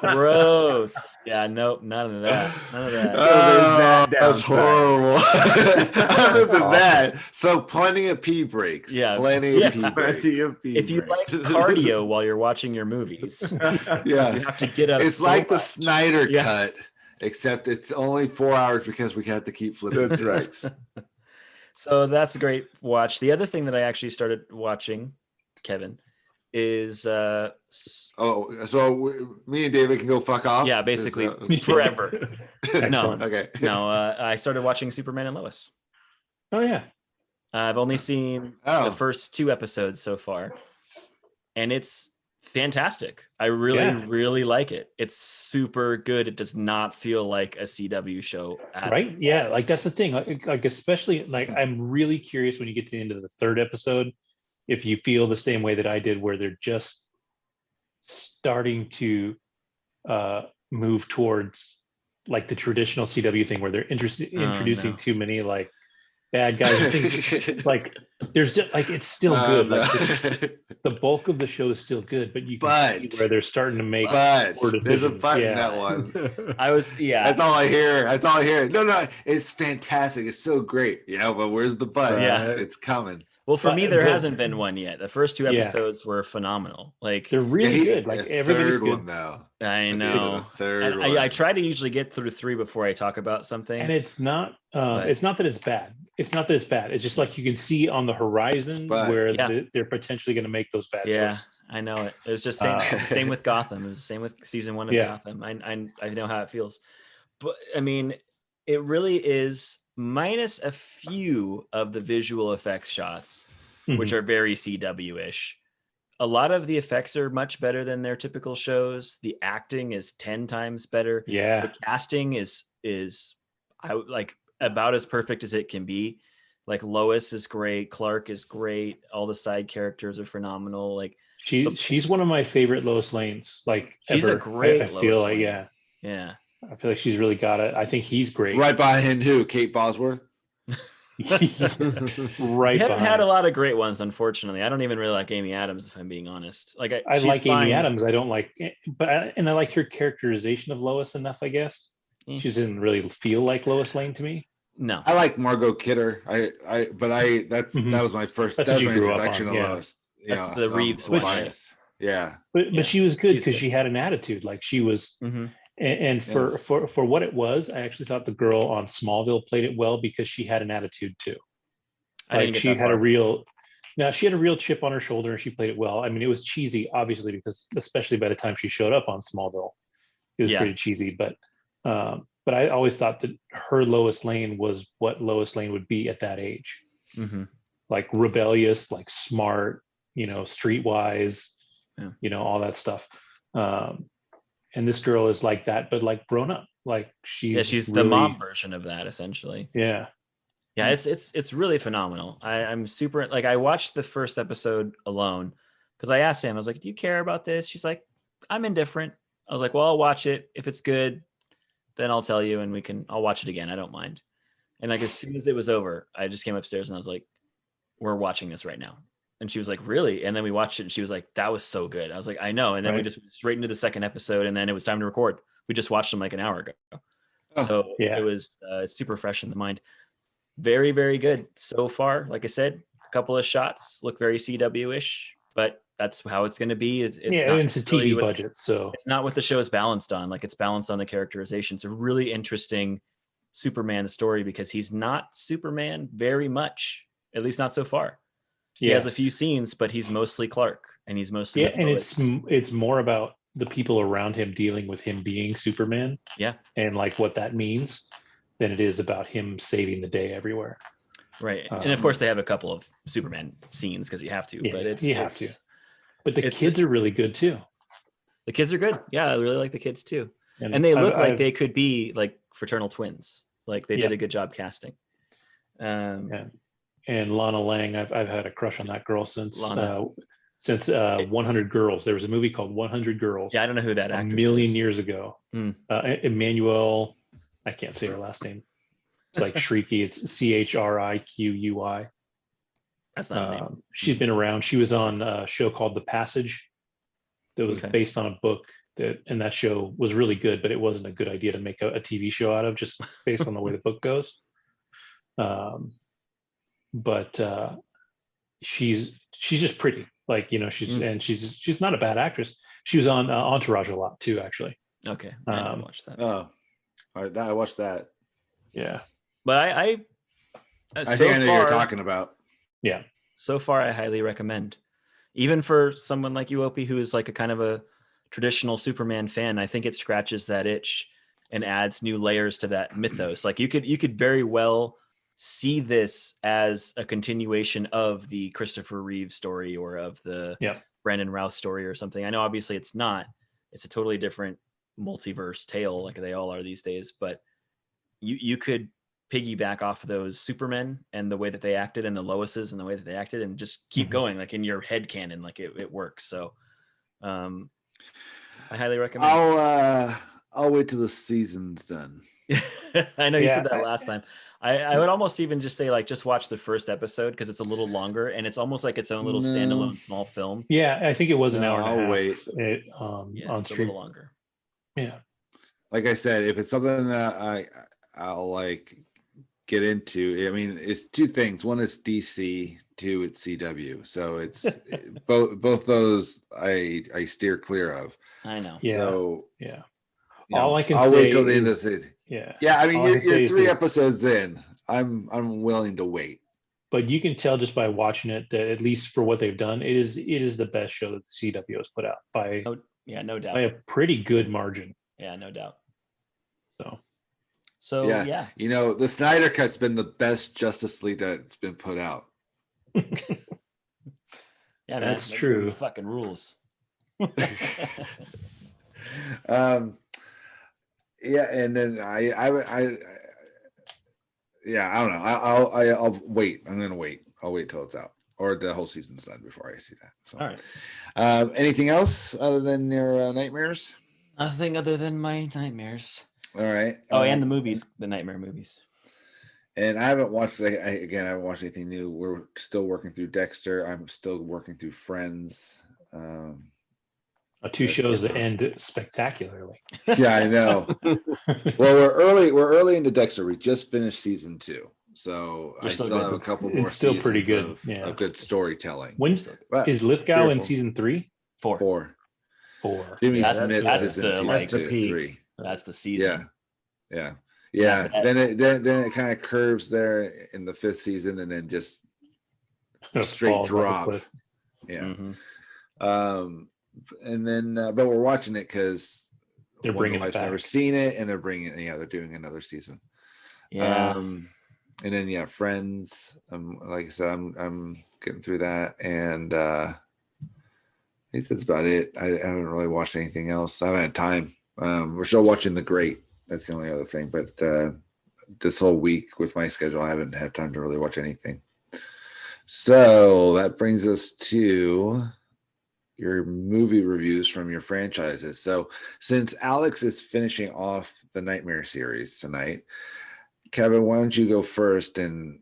Gross. Yeah, nope, none of that. None of that. That's horrible. Other than that, so plenty of pee breaks. Yeah, plenty of pee breaks. If you like cardio while you're watching your movies, you have to get up. It's like the Snyder cut, except it's only 4 hours because we have to keep flipping discs. So that's a great watch. The other thing that I actually started watching, Kevin, is so me and David can go fuck off. Yeah, basically forever. No, okay. No, I started watching Superman and Lois. Oh yeah, I've only seen the first 2 episodes so far, and it's fantastic. I really like it. It's super good. It does not feel like a CW show right? Yeah, like that's the thing. Like especially like I'm really curious when you get to the end of the 3rd episode if you feel the same way that I did, where they're just starting to move towards like the traditional CW thing, where they're introducing too many like bad guys and things. Like there's just like it's still good. No. Like the bulk of the show is still good, but you can see But- where they're starting to make But poor there's a decisions. but in Yeah. that one. That's all I hear. That's all I hear. No, it's fantastic. It's so great. Yeah, but where's the but? Yeah. It's coming. Well, for me, there But- hasn't been one yet. The first 2 Yeah. episodes were phenomenal. Like, They're really good. Like the everything's third good. one though. I The know. third And one. I try to usually get through 3 before I talk about something. And it's not But- it's not that it's bad. It's not that it's bad. It's just like you can see on the horizon But- where Yeah. they're potentially going to make those bad Yeah, choices. I know it. It was just same with Gotham. It was the same with season 1 of Yeah. Gotham. I know how it feels. But I mean, it really is minus a few of the visual effects shots, which are very CW-ish. A lot of the effects are much better than their typical shows. The acting is 10 times better. Yeah. The casting is like about as perfect as it can be. Like Lois is great, Clark is great, all the side characters are phenomenal. Like She's one of my favorite Lois Lanes. Like She's a ever. great I feel Lois like Lane. yeah. yeah. I feel like she's really got it. I think he's great. Right behind who? Kate Bosworth. Right. We haven't had behind. a lot of great ones, unfortunately. I don't even really like Amy Adams, if I'm being honest. Like I she's like fine. Amy Adams. I don't like, I like her characterization of Lois enough. I guess she doesn't really feel like Lois Lane to me. No, I like Margot Kidder. That was my first. That's That what was you my grew up introduction on, to yeah. Lois. That's the Reeves one, right? biased. Yeah. But Yeah, she was good she's because good. she had an attitude. Like she was, Mhm. and for what it was, I actually thought the girl on Smallville played it well because she had an attitude too. I didn't get she that had far. she had a real chip on her shoulder and she played it well. I mean, it was cheesy, obviously, because especially by the time she showed up on Smallville, it was Yeah. pretty cheesy. But I always thought that her Lois Lane was what Lois Lane would be at that age, Mhm. like rebellious, like smart, streetwise, Yeah. all that stuff. And this girl is like that, but like grown up. Like she's the really, mom version of that, essentially. Yeah. Yeah, it's really phenomenal. I'm super like I watched the first episode alone because I asked Sam, I was like, "Do you care about this?" She's like, "I'm indifferent." I was like, "Well, I'll watch it. If it's good, then I'll tell you and I'll watch it again. I don't mind." And like as soon as it was over, I just came upstairs and I was like, "We're watching this right now." And she was like, "Really?" And then we watched it and she was like, "That was so good." I was like, "I know." And then we Right. just went straight into the second episode and then it was time to record. We just watched them like an hour ago. Oh, So yeah. it was it's super fresh in the mind. Very, very good so far. Like I said, a couple of shots look very CW-ish, but that's how it's going to be. It's It's not a really TV what- budget, so It's not what the show is balanced on. Like it's balanced on the characterization. It's a really interesting Superman story because he's not Superman very much, at least not so far. He has a few scenes, but he's mostly Clark and he's mostly with and Lois. it's more about the people around him dealing with him being Superman. Yeah. And like what that means than it is about him saving the day everywhere. Right. And of course they have a couple of Superman scenes because you have to, but you have it's to. But the kids are really good too. The kids are good. Yeah, I really like the kids too. And And they look like they could be like fraternal twins. Like they did Yeah. a good job casting. Yeah. And Lana Lang, I've had a crush on that girl since Lana. 100 Girls. There was a movie called 100 Girls. Yeah, I don't know who that a actress million is. years ago. Hmm. Emmanuel, I can't say her last name. It's like Shrieky. It's CHRIQUI. That's not a name. She's been around. She was on a show called The Passage that was Okay. based on a book and that show was really good, but it wasn't a good idea to make a TV show out of just based on the way the book goes. But she's just pretty, like, she's not a bad actress. She was on Entourage a lot too, actually. Okay. I didn't watch that. Oh, all right, I watched that. Yeah. But I I so think I know far, you're talking about. Yeah. so far I highly recommend. Even for someone like you, Opie, who is like a kind of a traditional Superman fan, I think it scratches that itch and adds new layers to that mythos. Like you could very well see this as a continuation of the Christopher Reeves story or of the Brandon Routh story or something. I know obviously it's not. It's a totally different multiverse tale, like they all are these days, but you could piggyback off of those Supermen and the way that they acted and the Loises and the way that they acted and just keep going, like in your head canon, like it works. So I highly recommend. I'll wait till the season's done. I know you Yeah, said that last time. I would almost even just say like just watch the first episode because it's a little longer and it's almost like its own little No. standalone small film. Yeah, I think it was an No, hour and a I'll half. wait. Yeah, On it's a stream. little longer. Yeah. Like I said, if it's something that I'll like get into, I mean, it's two things. One is DC, two it's CW. So it's both those I steer clear of. I know. Yeah. So Yeah. you know, All I can I'll say wait till the end of is, the yeah. Yeah, I mean, All I you're can say is 3 this. episodes in. I'm willing to wait. But you can tell just by watching it that at least for what they've done, it is the best show that the CW has put out by No doubt. by a pretty good margin. Yeah, no doubt. So yeah. You know, the Snyder Cut's been the best Justice League that's been put out. Yeah, man, That's that true. movie fucking rules. Yeah, and then I don't know. I'll wait. I'm gonna wait. I'll wait till it's out or the whole season's done before I see that. So, All right. Anything else other than your nightmares? Nothing other than my nightmares. All right. Oh, and the movies, the nightmare movies. And I haven't watched. I haven't watched anything new. We're still working through Dexter. I'm still working through Friends. two shows that end spectacularly. Yeah, I know. Well, we're early into Dexter. We just finished season 2, so I still have a couple more. It's still pretty good. Of good storytelling. When is Lithgow in season 3? 4. Jimmy That's Smith is in season 3. That's the season. Yeah. Then it kind of curves there in the 5th season, and then just straight drop. Yeah. Mm-hmm. And then, but we're watching it because they're bringing it back. Never seen it, and they're doing another season. Yeah. And then Friends. Like I said, I'm getting through that, and I think that's about it. I haven't really watched anything else. I haven't had time. We're still watching The Great. That's the only other thing. But this whole week with my schedule, I haven't had time to really watch anything. So that brings us to your movie reviews from your franchises. So since Alex is finishing off the Nightmare series tonight, Kevin, why don't you go first and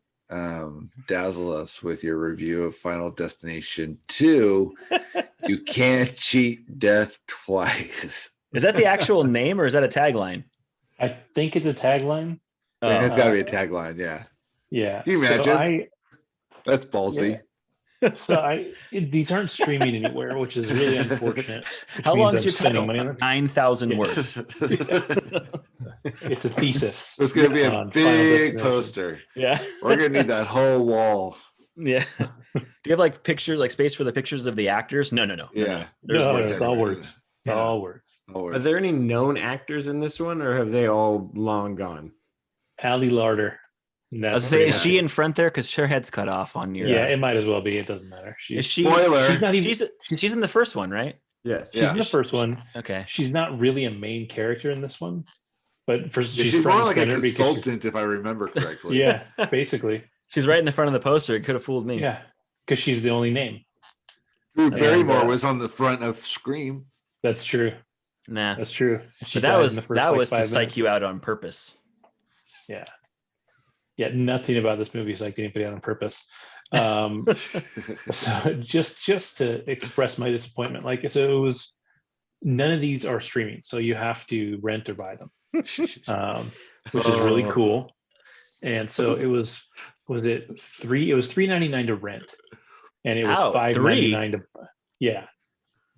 dazzle us with your review of Final Destination 2? You can't cheat death twice. Is that the actual name or is that a tagline? I think it's a tagline. It's got to be a tagline, yeah. Yeah. Can you imagine? That's ballsy. Yeah. So these aren't streaming anywhere, which is really unfortunate. How long is your spending title? money on them? 9,000 words. It's a thesis. There's going to be a big poster. Yeah. We're going to need that whole wall. Yeah. Do you have like space for the pictures of the actors? No. Yeah. There's words. It's all words. It's all words. Are there any known actors in this one, or have they all long gone? Ali Larder. I was saying, is she in front there? Because her head's cut off on your. Yeah, it might as well be. It doesn't matter. Is she? Spoiler. She's not even. She's in the first one, right? Yes. She's in the first one. Okay. She's not really a main character in this one, but she's more like a consultant, if I remember correctly. Yeah, basically. She's right in the front of the poster. It could have fooled me. Yeah, because she's the only name. Drew Barrymore was on the front of Scream. That's true. Nah, that's true. But that was to psych you out on purpose. Yeah. Yeah, nothing about this movie psyched anybody out on purpose. So just to express my disappointment, it was none of these are streaming, so you have to rent or buy them, which is really cool. And so it was it was $3.99 to rent, and it was $5.99 to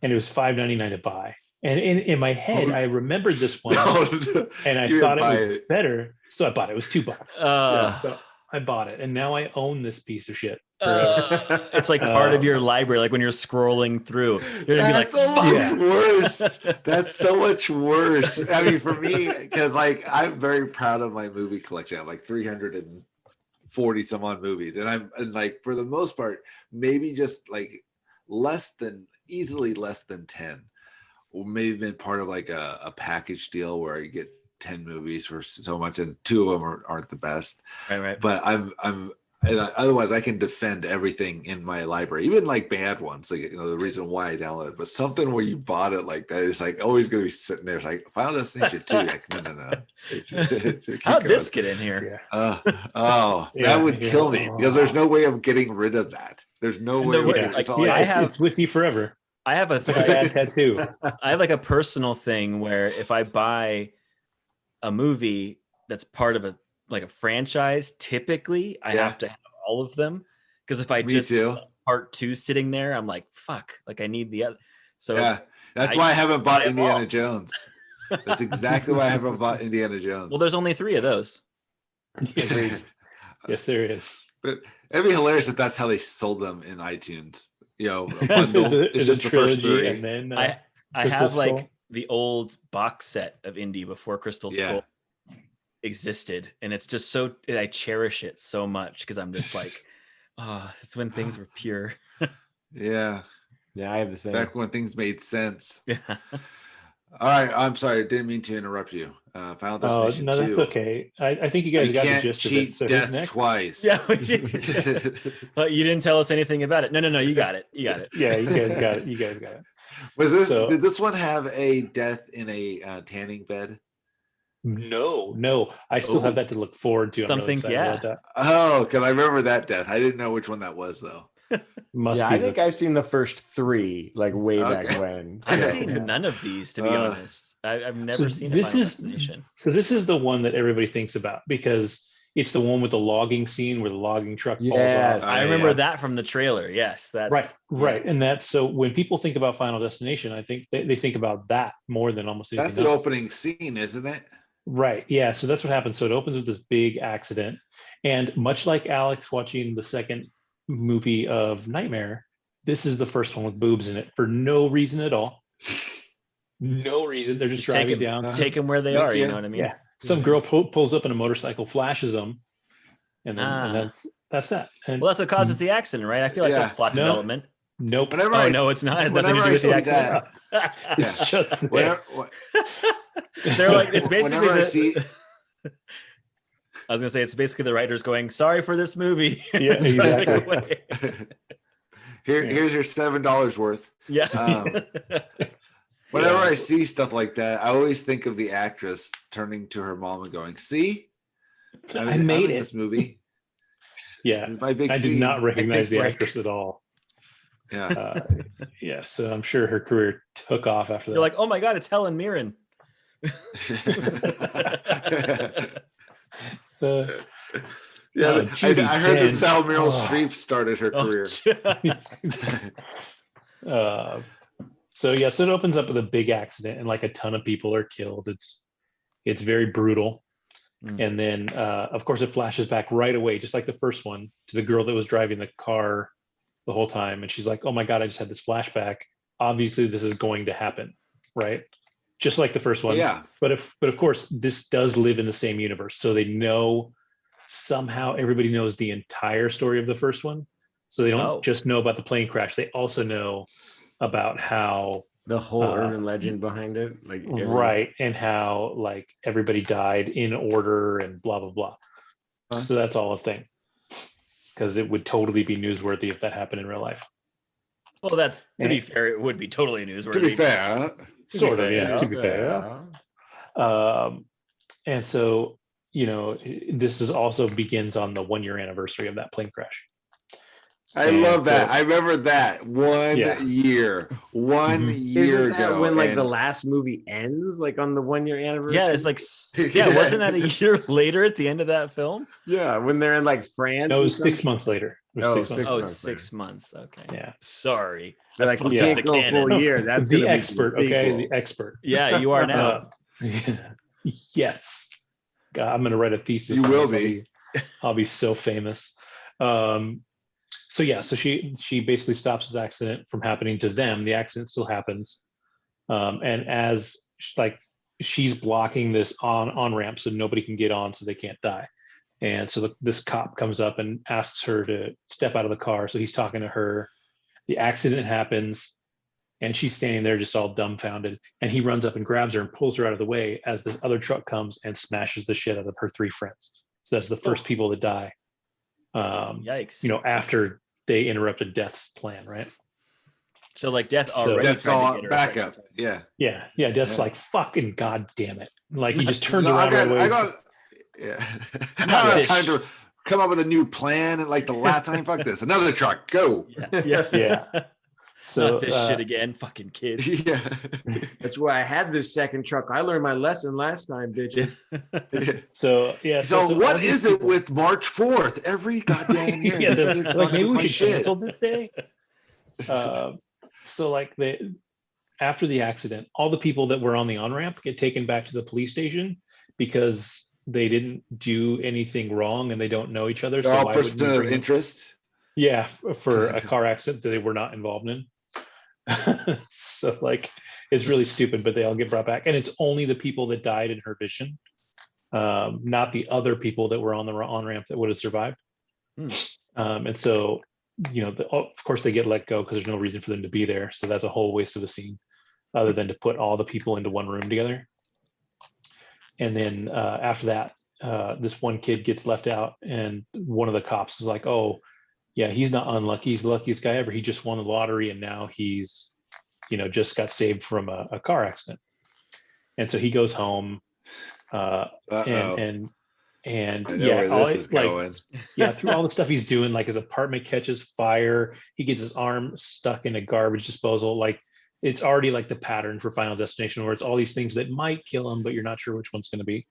and it was $5.99 to buy. And in my head, I remembered this one, and I thought it was better, so I bought it. It was $2. So I bought it, and now I own this piece of shit. It's like part of your library. Like when you're scrolling through, you're gonna be like, "That's worse." That's so much worse. I mean, for me, because I'm very proud of my movie collection. I have 340 some odd movies, and for the most part, maybe just easily less than 10. Or maybe been part of a package deal where you get 10 movies for so much, and 2 of them aren't the best. Right. But otherwise I can defend everything in my library, even like bad ones, like the reason why I downloaded it. But something where you bought it like that is like always gonna be sitting there. It's like Final Destination 2. Like, no. How'd this get in here? Yeah. That would kill me because there's no way of getting rid of that. There's no way. It's with you forever. I have a bad tattoo. I have like a personal thing where if I buy a movie that's part of a franchise, typically I have to have all of them, because if I part 2 sitting there, I'm like, fuck, like I need the other. So that's why I haven't bought Indiana Jones. That's exactly why I haven't bought Indiana Jones. Well, there's only 3 of those. Yes, there is. But it'd be hilarious if that's how they sold them in iTunes. A bundle. It's just the first 3. And then I have like the old box set of Indy before Crystal Skull existed, and it's just so, I cherish it so much because I'm just like, it's when things were pure. Yeah, I have the same. Back when things made sense. Yeah. All right, I'm sorry, I didn't mean to interrupt you. Final Destination 2. That's okay. I think you guys got the gist of it. So death next? twice. Yeah, but you didn't tell us anything about it. No, you got it. Yeah, you guys got it. Did this one have a death in a tanning bed? No. I still have that to look forward to. Something, I'm really excited about that. Oh, because I remember that death. I didn't know which one that was though. I think I've seen the first 3. Like way back when. I've seen none of these, to be honest. I've never seen Final Destination. So this is the one that everybody thinks about because it's the one with the logging scene where the logging truck falls off. I remember that from the trailer. Yes, that's right. And that's so when people think about Final Destination, I think they think about that more than almost anything else. That's the opening scene, isn't it? Right. Yeah. So that's what happens. So it opens with this big accident, and much like Alex watching the second movie of Nightmare, this is the first one with boobs in it for no reason at all. No reason. They're just driving down. Take them where they are. You know what I mean? Yeah. Some girl pulls up in a motorcycle, flashes them, and then and that's that. And, well, that's what causes the accident, right? I feel like that's plot development. Nope. No, it's not. It has nothing to do with the accident. It's just they're like, it's basically I was gonna say it's basically the writers going, sorry for this movie. Yeah, exactly. Here's your $7 worth. Yeah. Whenever I see stuff like that, I always think of the actress turning to her mom and going, "See, I made it." This movie. Yeah, my big I did not recognize the actress at all. Yeah, so I'm sure her career took off after that. You're like, oh my god, it's Helen Mirren. I heard that Sal Meryl Streep started her career. So it opens up with a big accident and like a ton of people are killed. It's very brutal. And then of course it flashes back right away, just like the first one, to the girl that was driving the car the whole time. And she's like, oh my God, I just had this flashback. Obviously this is going to happen, right? Just like the first one. Yeah. But of course this does live in the same universe. So they know somehow everybody knows the entire story of the first one. So they don't just know about the plane crash. They also know about how the whole urban legend behind it, like right, and how like everybody died in order and blah blah blah. So that's all a thing, because it would totally be newsworthy if that happened in real life. Well, that's to be fair, it would be totally newsworthy. To be fair, sort of, yeah. To be fair, and so this is also begins on the 1-year anniversary of that plane crash. I love that. I remember that 1 year, 1 year ago. When like the last movie ends, like on the 1-year anniversary. Yeah, it's like wasn't that a year later at the end of that film? Yeah, when they're in like France. No, it was 6 months later. 6 months. Okay. Yeah. Sorry. They're like, we can't go full year. That's the expert. Okay, the expert. Yeah, you are now. Yes. God, I'm gonna write a thesis. You will be. I'll be so famous. So she basically stops this accident from happening to them. The accident still happens, and as she's blocking this on ramp so nobody can get on, so they can't die. And so this cop comes up and asks her to step out of the car. So he's talking to her. The accident happens, and she's standing there just all dumbfounded. And he runs up and grabs her and pulls her out of the way as this other truck comes and smashes the shit out of her 3 friends. So that's the first people that die. Yikes. After they interrupted Death's plan, right? So like Death So- already That's tried to all get her a backup. second time. Yeah. Yeah, Death's Yeah. like, fucking god damn it. Like he just turns No, around right away. Yeah. Not I don't have fish. time to come up with a new plan and like the last time. Fuck this. Another truck. Go. Yeah. Yeah. So Not this shit again, fucking kids. Yeah. That's why I had this second truck. I learned my lesson last time, bitch. So yeah. So all what these is it people- with March 4th every goddamn year? Yeah, These they're kids like, maybe fucking we play should shit. cancel this day. So like after the accident, all the people that were on the on-ramp get taken back to the police station because they didn't do anything wrong and they don't know each other. They're So all why wouldn't you person of bring them? interest. Yeah, for a car accident that they were not involved in. So like it's really stupid, but they all get brought back, and it's only the people that died in her vision, not the other people that were on the on-ramp that would have survived. And so of course they get let go because there's no reason for them to be there, so that's a whole waste of a scene other than to put all the people into one room together. And then after that, this one kid gets left out, and one of the cops is like, oh yeah, he's not unlucky, he's the luckiest guy ever, he just won the lottery and now he's just got saved from a car accident. And so he goes home and I know yeah, where this is going. yeah, through all the stuff he's doing, like his apartment catches fire, he gets his arm stuck in a garbage disposal. Like it's already like the pattern for Final Destination, where it's all these things that might kill him, but you're not sure which one's going to be.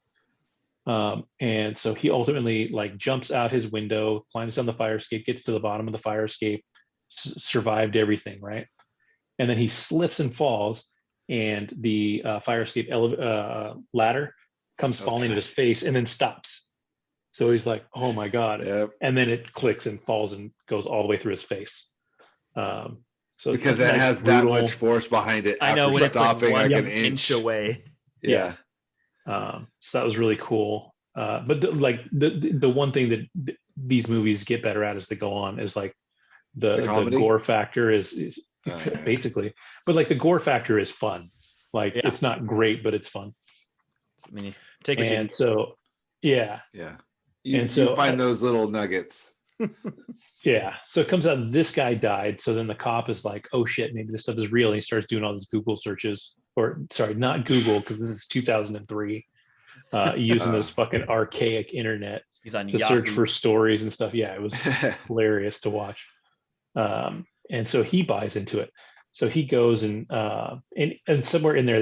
And so he ultimately like jumps out his window, climbs down the fire escape, gets to the bottom of the fire escape, survived everything, right? And then he slips and falls, and the fire escape ladder comes falling at his face and then stops. So he's like, oh my God. Yep. And then it clicks and falls and goes all the way through his face. So Because it's it nice, has brutal, that much force behind it. I know, after when it's like stopping one like an inch away. Yeah. so that was really cool. But the one thing that these movies get better at as they go on is like the comedy? gore factor is yeah. basically, but like the gore factor is fun. Like it's not great, but it's fun. I mean, take what you And need. so yeah. You find those little nuggets. Yeah. So it comes out this guy died. So then the cop is like, oh shit, maybe this stuff is real. And he starts doing all these Google searches, or sorry, not Google, because this is 2003, using this fucking archaic internet He's on to Yahoo. search for stories and stuff. Yeah, it was hilarious to watch. And so he buys into it. So he goes and somewhere in there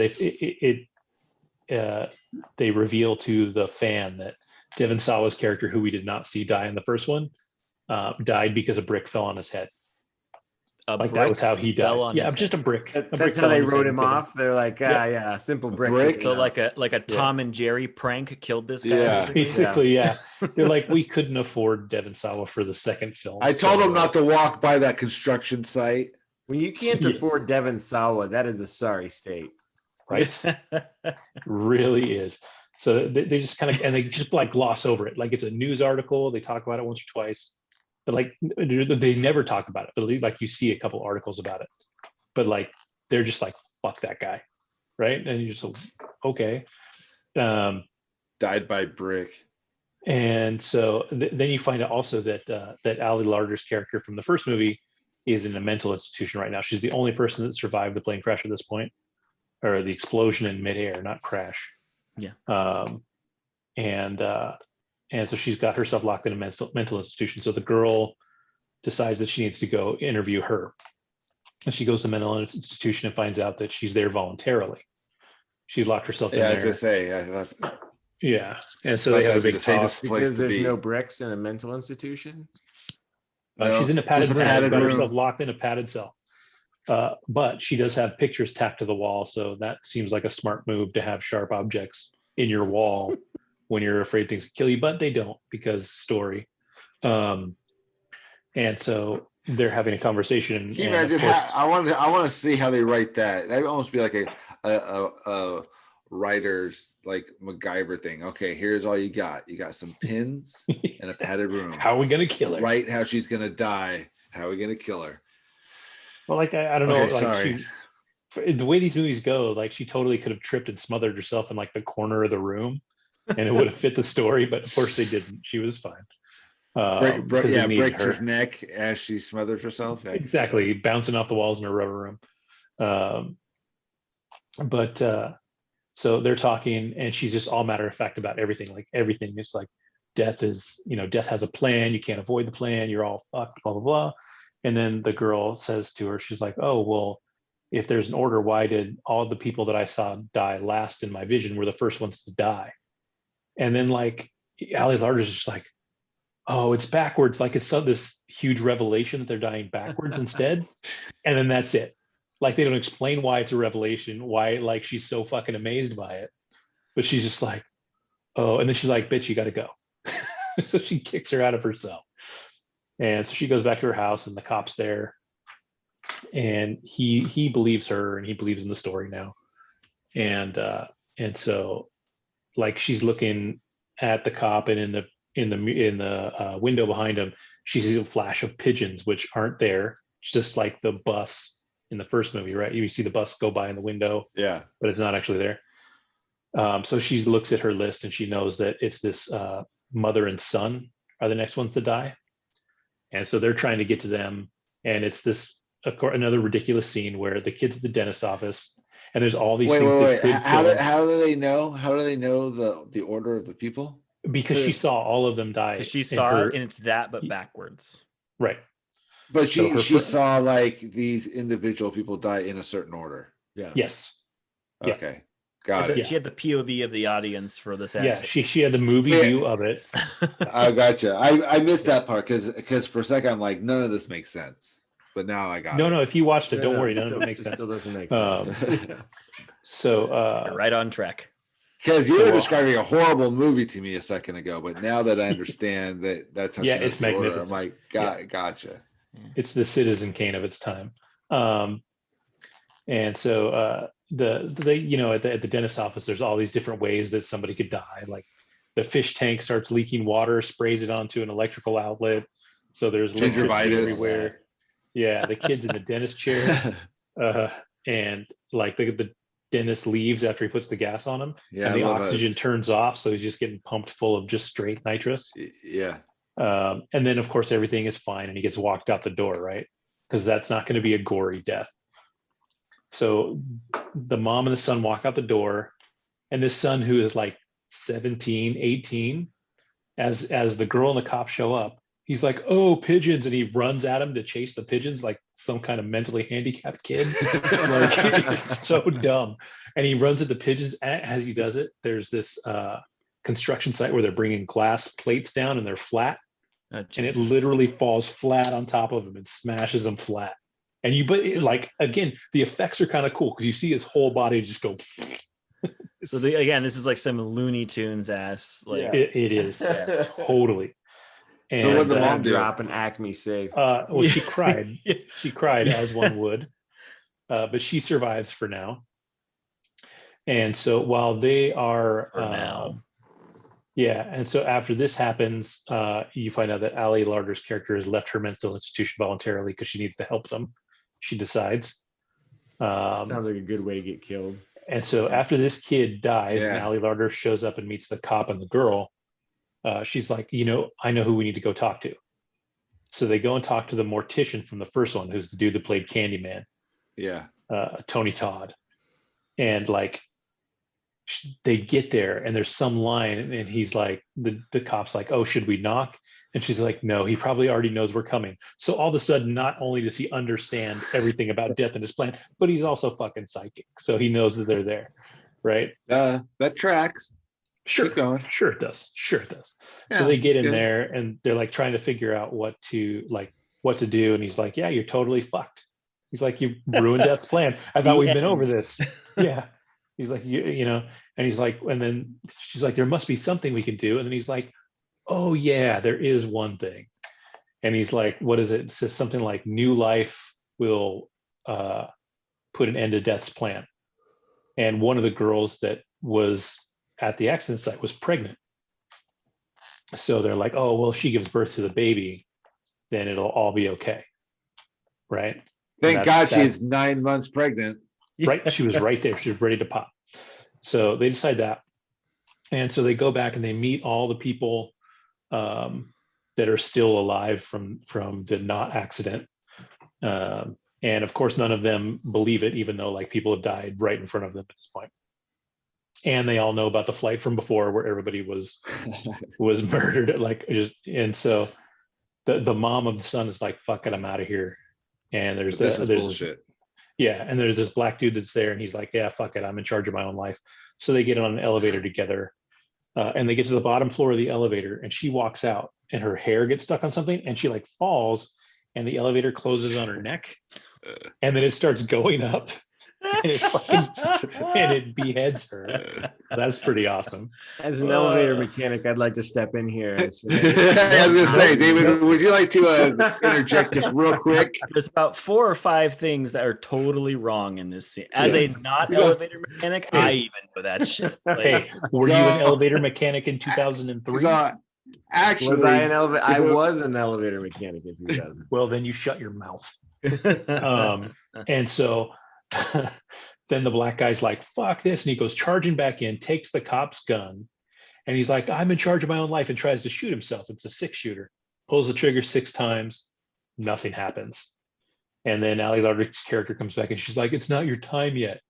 they reveal to the fan that Devon Sawa's character, who we did not see die in the first one, died because a brick fell on his head. Like that was how he died. Yeah, just a brick. That's how they wrote him off. They're like, simple brick. So like a Tom and Jerry prank killed this guy. Yeah. Basically, yeah. They're like, we couldn't afford Devon Sawa for the second film. I told him not to walk by that construction site. When you can't afford Devon Sawa, that is a sorry state. Right? Really is. So they just kind of, and they just like gloss over it. Like it's a news article. They talk about it once or twice, but like they never talk about it. But like you see a couple articles about it, but like they're just like, fuck that guy. Right? And you're just like, okay. Died by brick. And so then you find out also that Ali Larter's character from the first movie is in a mental institution right now. She's the only person that survived the plane crash at this point, or the explosion in midair, not crash. Yeah. And so she's got herself locked in a mental institution. So the girl decides that she needs to go interview her. And she goes to the mental institution and finds out that she's there voluntarily. She locked herself in there. Yeah, I was gonna say. Yeah. And so they have a big talk. Because there's no bricks in a mental institution? She's in a padded room. Padded Got room. herself locked in a padded cell. But she does have pictures tacked to the wall, so that seems like a smart move to have sharp objects in your wall when you're afraid things can kill you. But they don't, because story. And so they're having a conversation. Can you imagine? I want to see how they write that. That would almost be like a writer's like MacGyver thing. Okay, here's all you got. You got some pins and a padded room. How are we gonna kill her? Write how she's gonna die. How are we gonna kill her? Well, like I don't know. Okay, Like sorry. the way these movies go, like she totally could have tripped and smothered herself in like the corner of the room, and it would have fit the story. But of course they didn't. She was fine. because they needed breaks her. her neck as she smothers herself. Exactly, bouncing off the walls in a rubber room. So they're talking, and she's just all matter of fact about everything. Like everything, it's like death is, death has a plan. You can't avoid the plan. You're all fucked. Blah blah blah. And then the girl says to her, she's like, "Oh well, if there's an order, why did all the people that I saw die last in my vision were the first ones to die?" And then like Ali Larder's just like, "Oh, it's backwards. Like it's this huge revelation that they're dying backwards instead." And then that's it. Like they don't explain why it's a revelation, why like she's so fucking amazed by it. But she's just like, "Oh," and then she's like, "Bitch, you gotta go." So she kicks her out of her cell. And so she goes back to her house, and the cop's there. And he believes her, and he believes in the story now. And so like she's looking at the cop, and in the window behind him, she sees a flash of pigeons, which aren't there. It's just like the bus in the first movie, right? You see the bus go by in the window, Yeah, but it's not actually there. So she looks at her list, and she knows that it's this mother and son are the next ones to die. And so they're trying to get to them, and it's this another ridiculous scene where the kid's at the dentist office, and there's all these things they could kill. How do they know? How do they know the order of the people? Because she saw all of them die. Because she saw it, and it's that, but backwards. Right. But she saw like these individual people die in a certain order. Yeah. Yes. Okay. Got it. She had the POV of the audience for this accident. Yeah, she had the movie view of it. I gotcha. I missed that part because for a second I'm like, none of this makes sense. But now I got it. No, if you watched it, don't worry, none of it makes sense. Still doesn't make sense. So you're right on track. Because you were describing a horrible movie to me a second ago, but now that I understand that's how it's magnificent. I'm like, gotcha. It's the Citizen Kane of its time. And so at the dentist office, there's all these different ways that somebody could die. Like the fish tank starts leaking water, sprays it onto an electrical outlet, so there's electricity everywhere. Yeah, the kid's in the dentist chair, and like the dentist leaves after he puts the gas on him, and the oxygen turns off, so he's just getting pumped full of just straight nitrous. Yeah. And then of course everything is fine, and he gets walked out the door, right? Because that's not going to be a gory death. So the mom and the son walk out the door, and this son, who is like 17, 18, as the girl and the cop show up, he's like, "Oh, pigeons," and he runs at him to chase the pigeons like some kind of mentally handicapped kid. Like it's so dumb. And he runs at the pigeons. As he does it, there's this construction site where they're bringing glass plates down, and they're flat. And it literally falls flat on top of him and smashes him flat. And like again, the effects are kind of cool because you see his whole body just go. So again, this is like some Looney Tunes ass. Like it is totally. And so what the mom drop an Acme safe? Well, she cried. She cried as one would, but she survives for now. And so while they are now. Yeah, and so after this happens, you find out that Ali Larder's character has left her mental institution voluntarily because she needs to help them. She decides. Sounds like a good way to get killed. And so after this kid dies, and Ali Larder shows up and meets the cop and the girl, she's like, I know who we need to go talk to. So they go and talk to the mortician from the first one, who's the dude that played Candyman. Yeah. Tony Todd. And like, they get there, and there's some line, and he's like, the cop's like, "Oh, should we knock?" And she's like, "No, he probably already knows we're coming." So all of a sudden, not only does he understand everything about death and his plan, but he's also fucking psychic. So he knows that they're there, right? That tracks. Sure. Keep going. Sure it does. Yeah, so they get in there, and they're like trying to figure out what to do. And he's like, "Yeah, you're totally fucked." He's like, "You've ruined Death's plan. I thought we'd been over this." Yeah. He's like, and he's like, and then she's like, "There must be something we can do." And then he's like, "Oh yeah, there is one thing." And he's like, "What is it?" It says something like, "New life will put an end to Death's plan." And one of the girls that was at the accident site was pregnant. So they're like, "Oh, well, if she gives birth to the baby, then it'll all be okay." Right? Thank God she's 9 months pregnant. Right. She was right there. She was ready to pop. So they decide that. And so they go back and they meet all the people that are still alive from the Knot accident. And of course, none of them believe it, even though like people have died right in front of them at this point. And they all know about the flight from before where everybody was murdered. And so the mom of the son is like, fuck it, I'm out of here. And there's bullshit. Yeah, and there's this black dude that's there, and he's like, yeah, fuck it, I'm in charge of my own life. So they get on an elevator together, and they get to the bottom floor of the elevator, and she walks out, and her hair gets stuck on something, and she like falls, and the elevator closes on her neck, and then it starts going up, and it beheads her. That's pretty awesome. As an elevator mechanic, I'd like to step in here. I was gonna say, David, would you like to interject just real quick? There's about 4 or 5 things that are totally wrong in this scene. As a not elevator mechanic, I even know that shit. Like, hey, were you an elevator mechanic in 2003? Actually, was I an elevator? I was an elevator mechanic in 2000. Well, then you shut your mouth. And so then the black guy's like, fuck this, and he goes charging back in, takes the cop's gun, and he's like, I'm in charge of my own life, and tries to shoot himself. It's a 6-shooter. Pulls the trigger 6 times, nothing happens. And then Ali Lardick's character comes back, and she's like, it's not your time yet.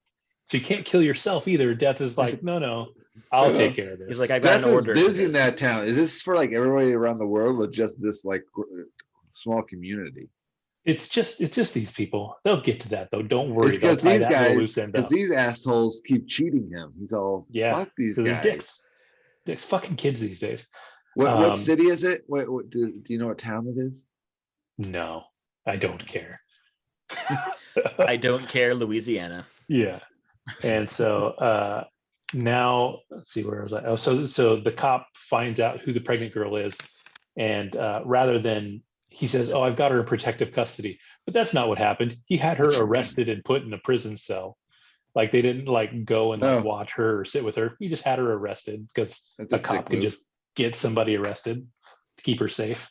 So you can't kill yourself either. Death is like, no, I'll take care of this. He's like, I got an order. Death is busy in that town. Is this for like everybody around the world with just this like small community? It's just these people. They'll get to that though. Don't worry. Because these assholes keep cheating him. He's all, fuck these guys. Dicks fucking kids these days. What city is it? What do you know what town it is? No, I don't care. I don't care, Louisiana. Yeah. And so now let's see, where was I? Oh, so the cop finds out who the pregnant girl is, and rather than, he says, oh, I've got her in protective custody. But that's not what happened. He had her arrested and put in a prison cell. Like they didn't like go and watch her or sit with her. He just had her arrested because a cop can just get somebody arrested to keep her safe.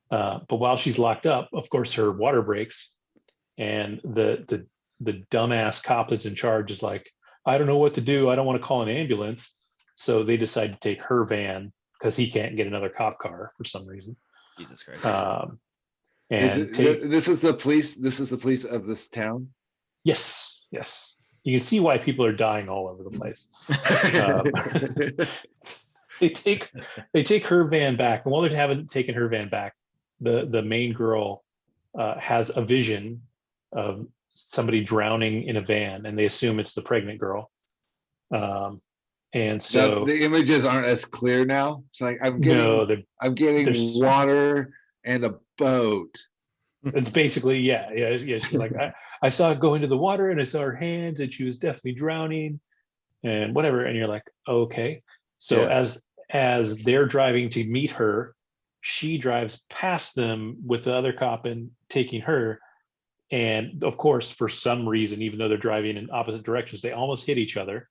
But while she's locked up, of course, her water breaks. And the dumbass cop that's in charge is like, I don't know what to do. I don't want to call an ambulance. So they decide to take her van because he can't get another cop car for some reason. Jesus Christ. This is the police. This is the police of this town. Yes. You can see why people are dying all over the place. They take her van back, and while they haven't taken her van back, the main girl has a vision of somebody drowning in a van, and they assume it's the pregnant girl. And so the images aren't as clear now. It's like I'm getting water and a boat. It's basically yeah. She's like, I saw it go into the water, and I saw her hands, and she was definitely drowning, and whatever. And you're like, okay. So as they're driving to meet her, she drives past them with the other cop and taking her. And of course, for some reason, even though they're driving in opposite directions, they almost hit each other.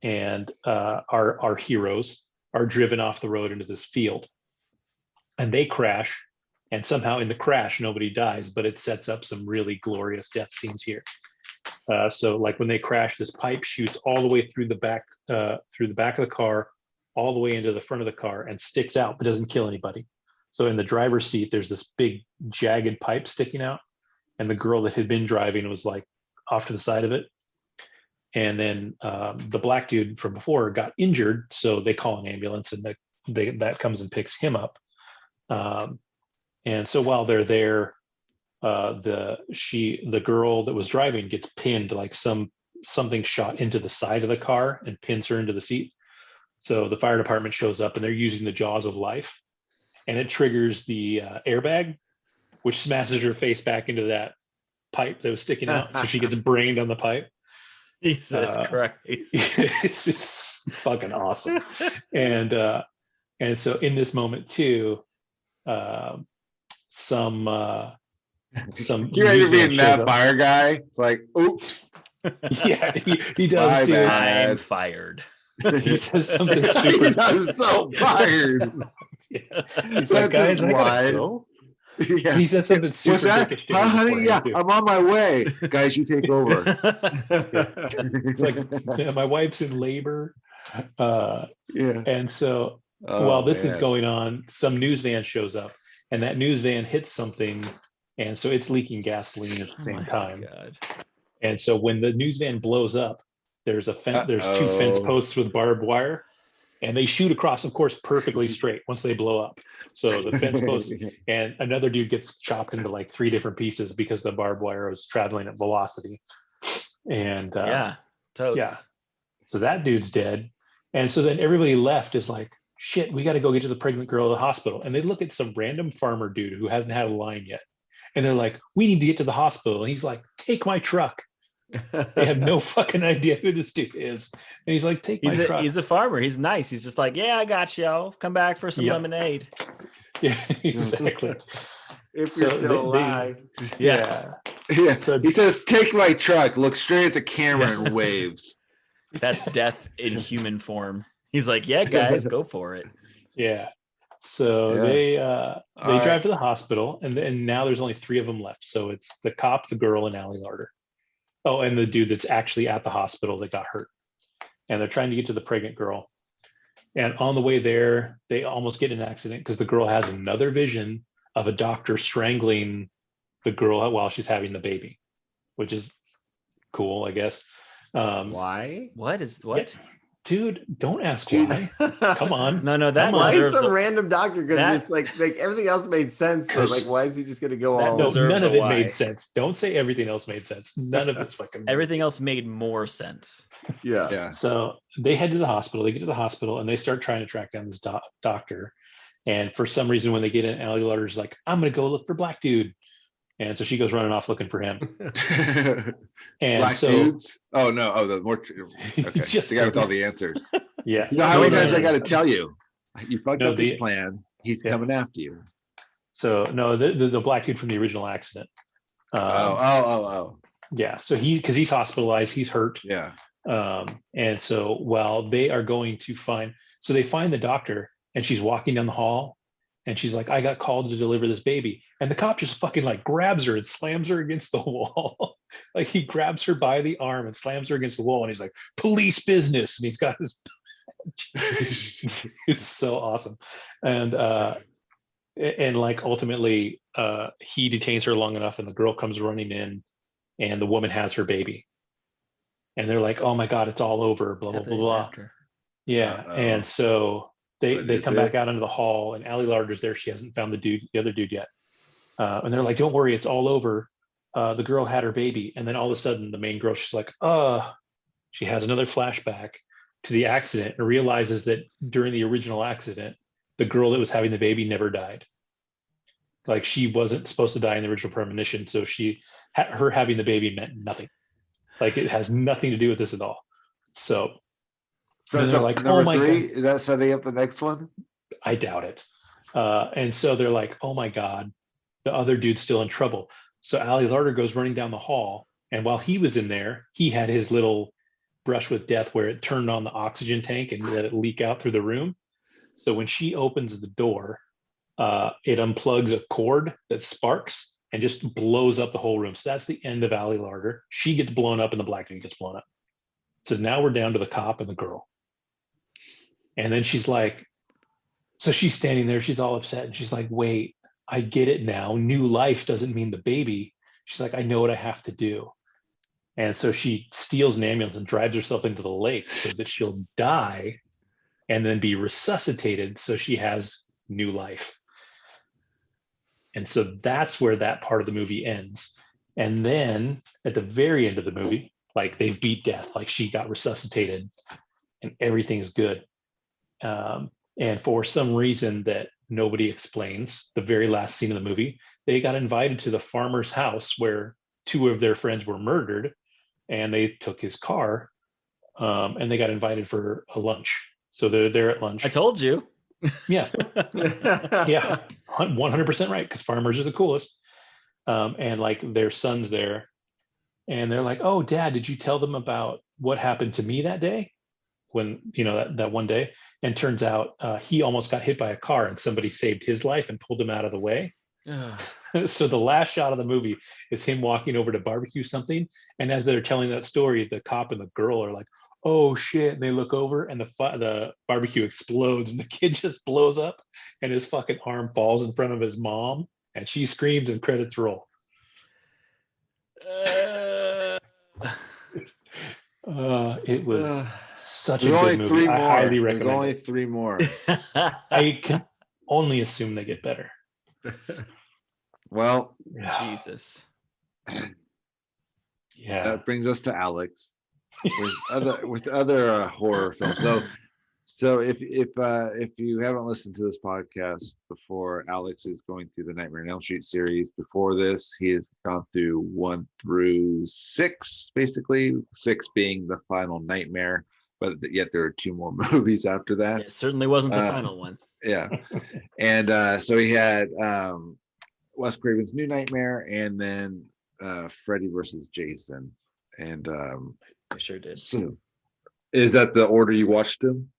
And our heroes are driven off the road into this field, and they crash. And somehow in the crash, nobody dies, but it sets up some really glorious death scenes here. So like when they crash, this pipe shoots all the way through the back of the car, all the way into the front of the car, and sticks out, but doesn't kill anybody. So in the driver's seat, there's this big jagged pipe sticking out, and the girl that had been driving was like off to the side of it. And then the black dude from before got injured, so they call an ambulance, and that comes and picks him up. And so while they're there, the girl that was driving gets pinned, like something shot into the side of the car and pins her into the seat. So the fire department shows up, and they're using the jaws of life, and it triggers the airbag, which smashes her face back into that pipe that was sticking out. So she gets brained on the pipe. Jesus Christ. It's fucking awesome. And so in this moment too, some you're ready to be that fire guy. It's like, oops. Yeah, he does too. I'm fired. He says something super. I'm so fired. Yeah. He's like, guys, I gotta go. Yeah. He says something super. What's that? Honey, yeah, I'm on my way. Guys, you take over. It's like, my wife's in labor. And so while this is man. going on, some news van shows up, and that news van hits something, and so it's leaking gasoline at the same time. God. And so when the news van blows up, there's there's 2 fence posts with barbed wire, and they shoot across, of course, perfectly straight once they blow up. So the fence post and another dude gets chopped into like 3 different pieces because the barbed wire was traveling at velocity. And totes. yeah, so that dude's dead. And so then everybody left is like, shit, we got to go get to the pregnant girl at the hospital. And they look at some random farmer dude who hasn't had a line yet. And they're like, we need to get to the hospital. And he's like, take my truck. They have no fucking idea who this dude is. And he's like, take my truck. He's a farmer. He's nice. He's just like, yeah, I got you. I'll come back for some lemonade. Yeah, exactly. If you're still alive. Yeah. So he says, take my truck, looks straight at the camera and waves. That's death in human form. He's like, yeah, guys, go for it. Yeah. So they drive to the hospital, and now there's only 3 of them left. So it's the cop, the girl, and Allie Larder. Oh, and the dude that's actually at the hospital that got hurt. And they're trying to get to the pregnant girl. And on the way there, they almost get in an accident because the girl has another vision of a doctor strangling the girl while she's having the baby, which is cool, I guess. Why? What? Yeah. Dude, don't ask why. Come on. No, that why is deserves some random doctor gonna just like everything else made sense? But like, why is he just gonna go all? No, none of it why. made sense. Don't say everything else made sense. None of it's fucking. Everything else made more sense. Yeah. So they head to the hospital. They get to the hospital and they start trying to track down this doctor. And for some reason, when they get in, Allie Larder's like, "I'm gonna go look for black dude." And so she goes running off looking for him. And black dudes? Oh no! Oh, the more okay. Just the guy with all the answers. Yeah. You know how many times I got to tell you? You fucked up his plan. He's coming after you. So no, the black dude from the original accident. Yeah. So because he's hospitalized, he's hurt. Yeah. And so while they are going to they find the doctor, and she's walking down the hall. And she's like, I got called to deliver this baby. And the cop just fucking like grabs her and slams her against the wall. Like he grabs her by the arm and slams her against the wall. And he's like, police business. And he's got his, it's so awesome. And like ultimately he detains her long enough and the girl comes running in and the woman has her baby. And they're like, oh my God, it's all over, blah, blah, blah, blah. Yeah. And so they come back out into the hall and Allie Larder's there. She hasn't found the other dude yet. And they're like, don't worry, it's all over. The girl had her baby. And then all of a sudden the main girl, she's like, she has another flashback to the accident and realizes that during the original accident, the girl that was having the baby never died. Like she wasn't supposed to die in the original premonition. So her having the baby meant nothing. Like it has nothing to do with this at all. So they're like, number oh my 3, God. Is that setting up the next one? I doubt it. And so they're like, oh my God, the other dude's still in trouble. So Allie Larder goes running down the hall. And while he was in there, he had his little brush with death where it turned on the oxygen tank and let it leak out through the room. So when she opens the door, it unplugs a cord that sparks and just blows up the whole room. So that's the end of Allie Larder. She gets blown up and the black dude gets blown up. So now we're down to the cop and the girl. And then she's like, so she's standing there, she's all upset, and she's like, wait, I get it now. New life doesn't mean the baby. She's like, I know what I have to do. And so she steals an ambulance and drives herself into the lake so that she'll die and then be resuscitated so she has new life. And so that's where that part of the movie ends. And then at the very end of the movie, like they've beat death, like she got resuscitated and everything's good. And for some reason that nobody explains, the very last scene of the movie, they got invited to the farmer's house where 2 of their friends were murdered, and they took his car, and they got invited for a lunch. So they're there at lunch. I told you. Yeah. Yeah. 100% right, because farmers are the coolest. And like their son's there, and they're like, oh, Dad, did you tell them about what happened to me that day? When, that one day, and turns out he almost got hit by a car and somebody saved his life and pulled him out of the way. So the last shot of the movie is him walking over to barbecue something. And as they're telling that story, the cop and the girl are like, oh shit, and they look over and the barbecue explodes and the kid just blows up and his fucking arm falls in front of his mom and she screams and credits roll. It was such a good movie. I highly recommend There's only it. 3 more. I can only assume they get better. Well, Jesus. Yeah. that brings us to Alex with other horror films. So if you haven't listened to this podcast before, Alex is going through the Nightmare on Elm Street series. Before this, he has gone through 1 through 6, basically 6 being the final nightmare, but yet there are 2 more movies after that. It certainly wasn't the final one. Yeah, and so he had Wes Craven's New Nightmare, and then Freddy versus Jason, and I sure did. So, is that the order you watched them?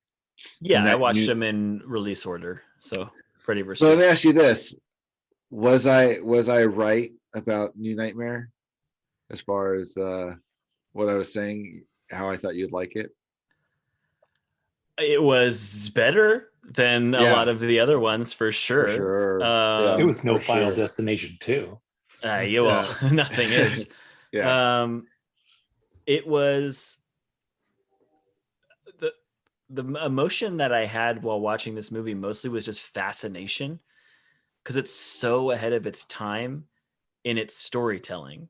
Yeah, I watched them in release order. So Freddy versus. So let me ask you this: was I right about New Nightmare as far as what I was saying? How I thought you'd like it? It was better than a lot of the other ones for sure. For sure. It was no Final Destination 2. Nothing is. It was the emotion that I had while watching this movie mostly was just fascination, because it's so ahead of its time in its storytelling.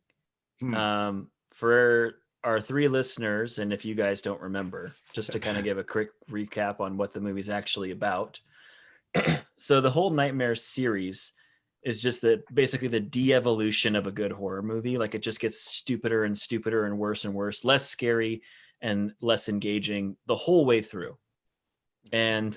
For our 3 listeners, and if you guys don't remember, just to kind of give a quick recap on what the movie's actually about. So the whole Nightmare series is just basically the de-evolution of a good horror movie. Like, it just gets stupider and stupider and worse, less scary and less engaging the whole way through. And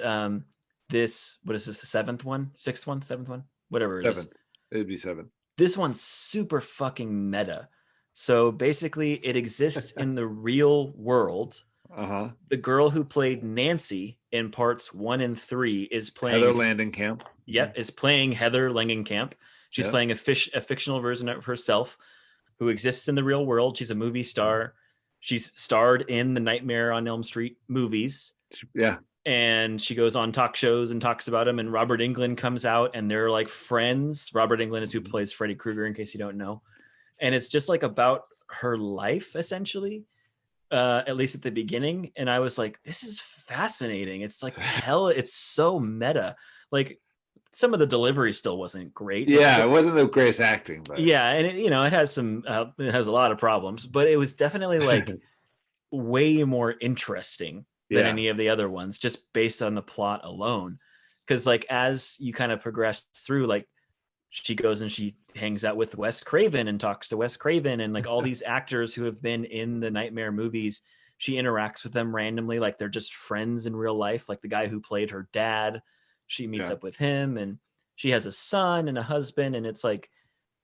this, what is this, the 7th one, 6th one, 7th one, whatever it is. It'd be 7. This one's super fucking meta. So basically it exists in the real world. The girl who played Nancy in parts 1 and 3 is playing Heather Langenkamp. Yep, is playing Heather Langenkamp. She's playing a fictional version of herself who exists in the real world. She's a movie star. She's starred in the Nightmare on Elm Street movies. Yeah. And she goes on talk shows and talks about them. And Robert Englund comes out and they're like friends. Robert Englund is who plays Freddy Krueger, in case you don't know. And it's just like about her life, essentially, at least at the beginning. And I was like, this is fascinating. It's like, hell, it's so meta. Like, some of the delivery still wasn't great. Yeah, it wasn't the greatest acting, but yeah, and it has some, it has a lot of problems, but it was definitely like way more interesting than any of the other ones, just based on the plot alone. Because like, as you kind of progress through, like, she goes and she hangs out with Wes Craven and talks to Wes Craven and like all these actors who have been in the Nightmare movies. She interacts with them randomly, like they're just friends in real life. Like the guy who played her dad, she meets up with him, and she has a son and a husband. And it's like,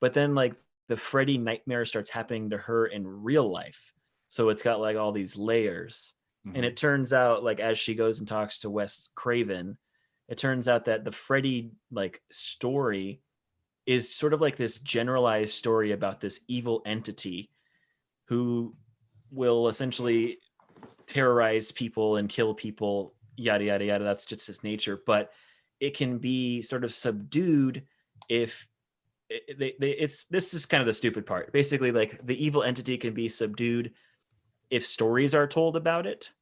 but then like the Freddy nightmare starts happening to her in real life. So it's got like all these layers. And it turns out, like, as she goes and talks to Wes Craven, it turns out that the Freddy like story is sort of like this generalized story about this evil entity who will essentially terrorize people and kill people, yada, yada, yada. That's just his nature. But it can be sort of subdued if this is kind of the stupid part. Basically, like, the evil entity can be subdued if stories are told about it.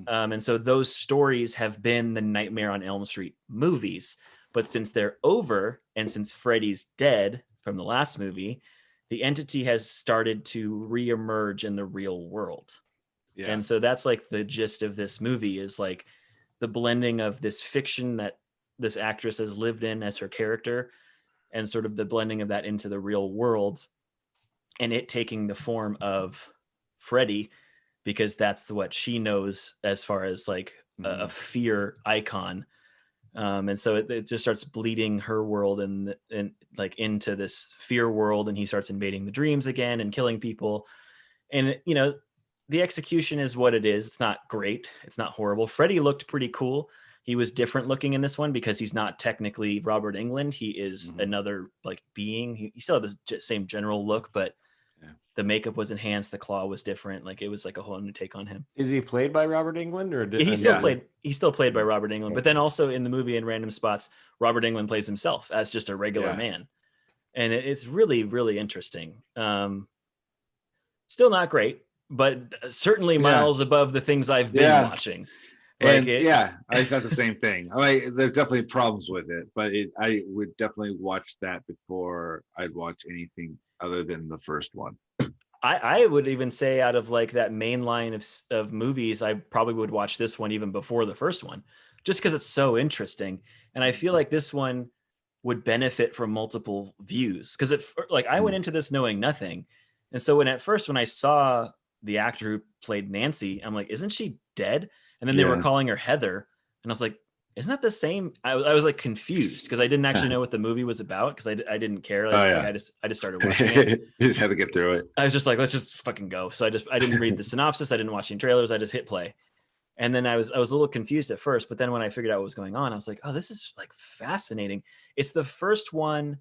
And so those stories have been the Nightmare on Elm Street movies. But since they're over, and since Freddy's dead from the last movie, the entity has started to reemerge in the real world. Yeah. And so that's like the gist of this movie, is like the blending of this fiction that this actress has lived in as her character, and sort of the blending of that into the real world, and it taking the form of Freddy, because that's what she knows as far as like a fear icon. And so it just starts bleeding her world and like into this fear world, and he starts invading the dreams again and killing people. And, the execution is what it is. It's not great. It's not horrible. Freddy looked pretty cool. He was different looking in this one because he's not technically Robert Englund. He is another like being. He still has the same general look, but The makeup was enhanced. The claw was different. Like it was like a whole new take on him. Is he played by Robert Englund or Yeah, he's still played by Robert Englund, but then also in the movie in random spots, Robert Englund plays himself as just a regular man. And it's really, really interesting. Still not great, but certainly miles above the things I've been watching. Like I thought the same thing. I mean, there's definitely problems with it, but I would definitely watch that before I'd watch anything other than the first one. I would even say out of like that main line of movies, I probably would watch this one even before the first one, just because it's so interesting. And I feel like this one would benefit from multiple views because I went into this knowing nothing. And so when I saw the actor who played Nancy, I'm like, isn't she dead? And then they were calling her Heather. And I was like, isn't that the same? I was like confused because I didn't actually know what the movie was about because I didn't care. I just started watching it. You just had to get through it. I was just like, let's just fucking go. So I didn't read the synopsis. I didn't watch any trailers. I just hit play. And then I was a little confused at first, but then when I figured out what was going on, I was like, oh, this is like fascinating. It's the first one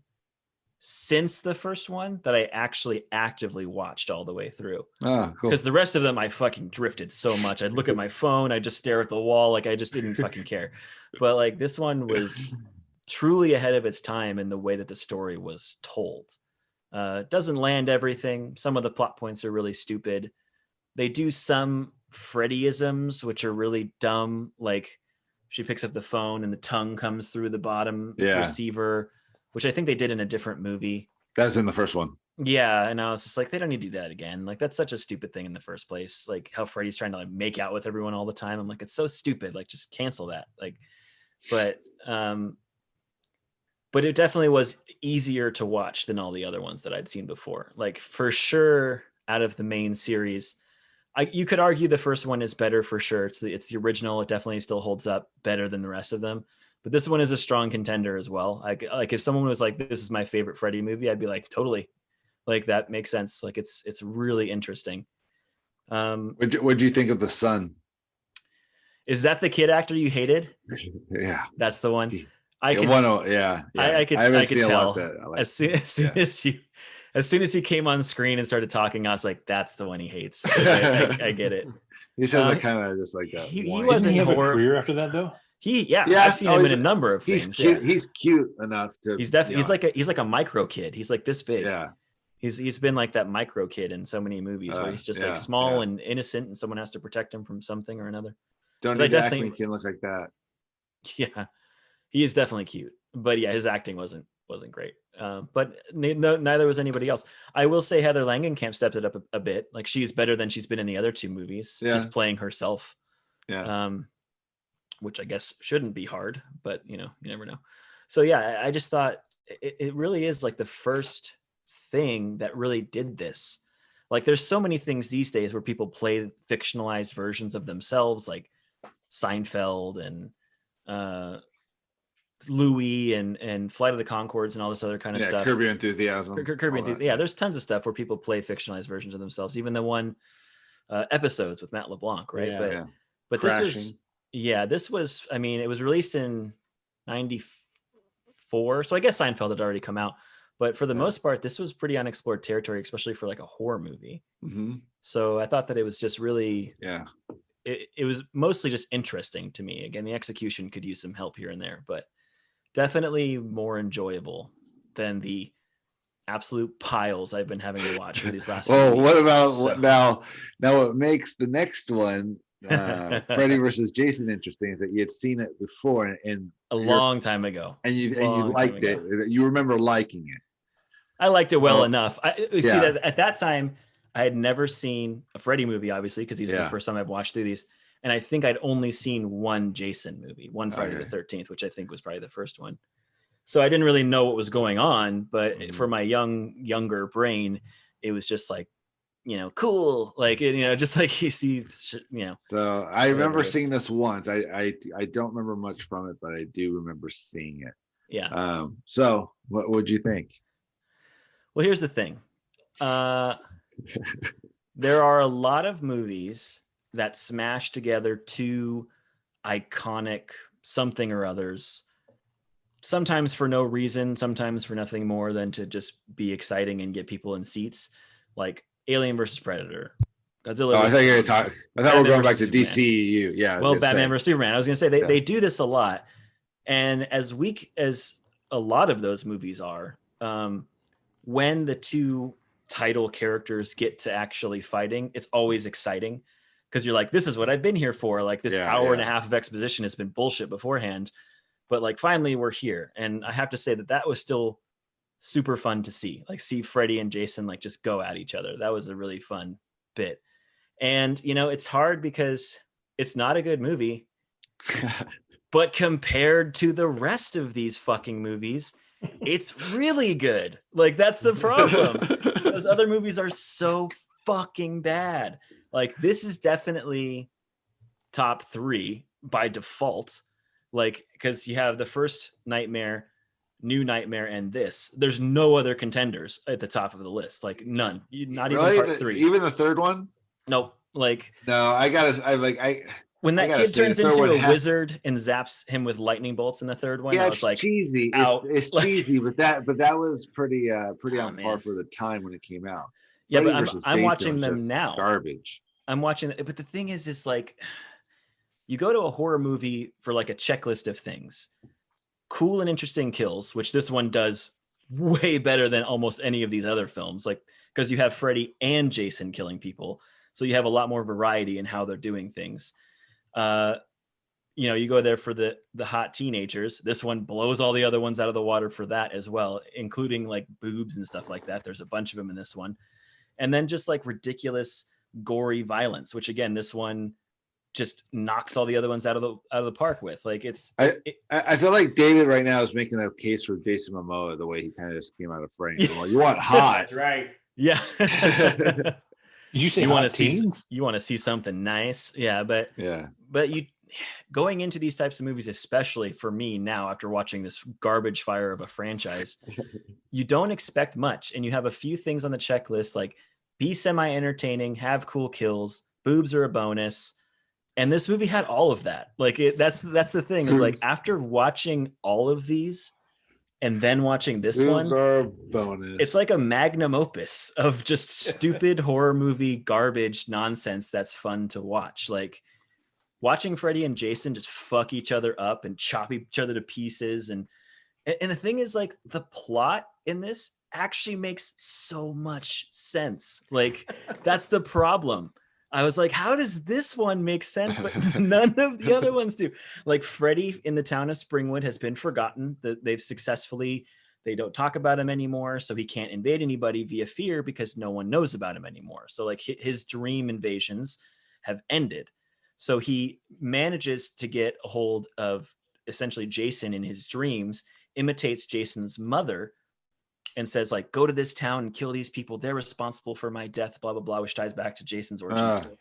since the first one that I actually actively watched all the way through. Oh, cool. Because the rest of them I fucking drifted so much. I'd look at my phone, I'd just stare at the wall, like I just didn't fucking care. But like this one was truly ahead of its time in the way that the story was told. Doesn't land everything. Some of the plot points are really stupid. They do some Freddyisms, which are really dumb. Like she picks up the phone and the tongue comes through the bottom receiver, which I think they did in a different movie. That's in the first one. Yeah, and I was just like, they don't need to do that again. Like that's such a stupid thing in the first place. Like how Freddy's trying to like make out with everyone all the time. I'm like, it's so stupid. Like just cancel that. Like, but it definitely was easier to watch than all the other ones that I'd seen before. Like for sure, out of the main series, you could argue the first one is better for sure. It's the original. It definitely still holds up better than the rest of them. But this one is a strong contender as well. Like if someone was like, "This is my favorite Freddy movie," I'd be like, "Totally." Like that makes sense. Like it's really interesting. What'd you think of the son? Is that the kid actor you hated? Yeah, that's the one. I could tell. As soon as he came on screen and started talking, I was like, "That's the one he hates." I get it. He says that kind of just like that. He wasn't. Didn't he have a career after that though? I've seen him in a number of things. Cute. He's cute enough to. He's definitely he's like a micro kid. He's like this big. Yeah. He's been like that micro kid in so many movies where he's just like small and innocent, and someone has to protect him from something or another. Don't need acting can look like that. Yeah, he is definitely cute, but yeah, his acting wasn't great. But neither was anybody else. I will say Heather Langenkamp stepped it up a bit. Like she's better than she's been in the other two movies, just playing herself. Yeah. Which I guess shouldn't be hard, but you never know. So yeah, I just thought it really is like the first thing that really did this. Like there's so many things these days where people play fictionalized versions of themselves, like Seinfeld and Louis and Flight of the Conchords and all this other kind of stuff. Curb Your Enthusiasm. Yeah, there's tons of stuff where people play fictionalized versions of themselves. Even the one episodes with Matt LeBlanc, right? But this was. I mean, it was released in '94, so I guess Seinfeld had already come out. But for the most part, this was pretty unexplored territory, especially for like a horror movie. Mm-hmm. So I thought that it was just really, it was mostly just interesting to me. Again, the execution could use some help here and there, but definitely more enjoyable than the absolute piles I've been having to watch for these last few weeks. What about now what makes the next one, Freddy versus Jason, interesting is that you had seen it before and a long time ago, and you liked it. You remember liking it. I liked it well enough. See that at that time I had never seen a Freddy movie, obviously, because these are the first time I've watched through these, and I think I'd only seen one Jason movie, one Friday the 13th, which I think was probably the first one. So I didn't really know what was going on, but for my younger brain, it was just like, cool, like just like you see, So I remember seeing this once. I don't remember much from it, but I do remember seeing it. Yeah. So what would you think? Well, here's the thing. There are a lot of movies that smash together two iconic something or others, sometimes for no reason, sometimes for nothing more than to just be exciting and get people in seats. like Alien versus Predator, Godzilla. Oh, I thought you were Superman, talking. I thought we were Batman going back to versus Superman. DCEU. Yeah. I was Well, gonna Batman say. versus Superman. I was going to say they, Yeah. they do this a lot. And as weak as a lot of those movies are, when the two title characters get to actually fighting, it's always exciting because you're like, this is what I've been here for. Like this hour and a half of exposition has been bullshit beforehand. But like finally we're here. And I have to say that was still super fun to see. Like see Freddy and Jason like just go at each other. That was a really fun bit. And it's hard because it's not a good movie. But compared to the rest of these fucking movies, it's really good. Like that's the problem. Those other movies are so fucking bad. Like this is definitely top 3 by default. Like because you have the first Nightmare, New Nightmare, and this. There's no other contenders at the top of the list. Like none. Not even part 3. Even the third one? Nope. Like no, when that kid turns into a wizard and zaps him with lightning bolts in the third one, I was like, cheesy. It's cheesy, but that was pretty on par for the time when it came out. Yeah, but I'm watching them now. Garbage. I'm watching it, but the thing is like, you go to a horror movie for like a checklist of things, cool and interesting kills, which this one does way better than almost any of these other films. Like because you have Freddy and Jason killing people, so you have a lot more variety in how they're doing things. You go there for the hot teenagers. This one blows all the other ones out of the water for that as well, including like boobs and stuff like that. There's a bunch of them in this one. And then just like ridiculous gory violence, which again, this one just knocks all the other ones out of the park with. Like I feel like David right now is making a case for Jason Momoa, the way he kind of just came out of frame. Well, you want hot. That's right. Yeah. Did you say you want to see something nice? Yeah, but you going into these types of movies, especially for me now after watching this garbage fire of a franchise, you don't expect much, and you have a few things on the checklist like be semi-entertaining, have cool kills, boobs are a bonus, and this movie had all of that. Like that's the thing is like after watching all of these. And then watching this one, bonus. It's like a magnum opus of just stupid horror movie garbage nonsense that's fun to watch. Like watching Freddy and Jason just fuck each other up and chop each other to pieces. And the thing is, like, the plot in this actually makes so much sense. Like, that's the problem. I was like, how does this one make sense, but none of the other ones do? Like Freddy in the town of Springwood has been forgotten. They don't talk about him anymore. So he can't invade anybody via fear because no one knows about him anymore. So like his dream invasions have ended. So he manages to get a hold of essentially Jason in his dreams, imitates Jason's mother, and says like, go to this town and kill these people. They're responsible for my death, blah, blah, blah, which ties back to Jason's origin story.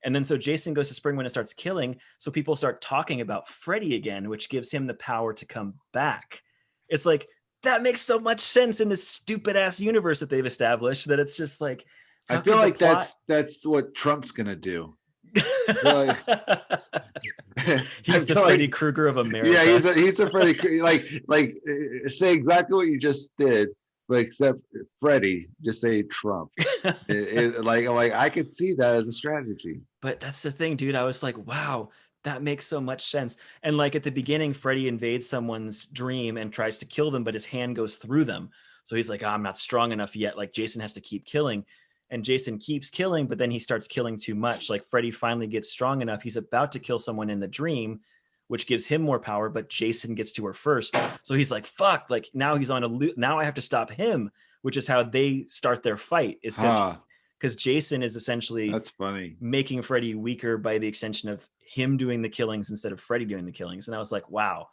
And then so Jason goes to Springwood and starts killing. So people start talking about Freddy again, which gives him the power to come back. It's like, that makes so much sense in this stupid ass universe that they've established that it's just like, I feel like that's what Trump's going to do. He's the Freddy Krueger of America. Yeah, he's a Freddy. Like say exactly what you just did, but except Freddy, just say Trump. Like I could see that as a strategy. But that's the thing, dude. I was like, wow, that makes so much sense. And like at the beginning, Freddy invades someone's dream and tries to kill them, but his hand goes through them. So he's like, I'm not strong enough yet. Like Jason has to keep killing. And Jason keeps killing, but then he starts killing too much. Like Freddy finally gets strong enough. He's about to kill someone in the dream, which gives him more power, but Jason gets to her first. So he's like, fuck, like now he's on a loop. Now I have to stop him, which is how they start their fight, is because Jason is essentially that's funny making Freddy weaker by the extension of him doing the killings instead of Freddy doing the killings. And I was like, wow,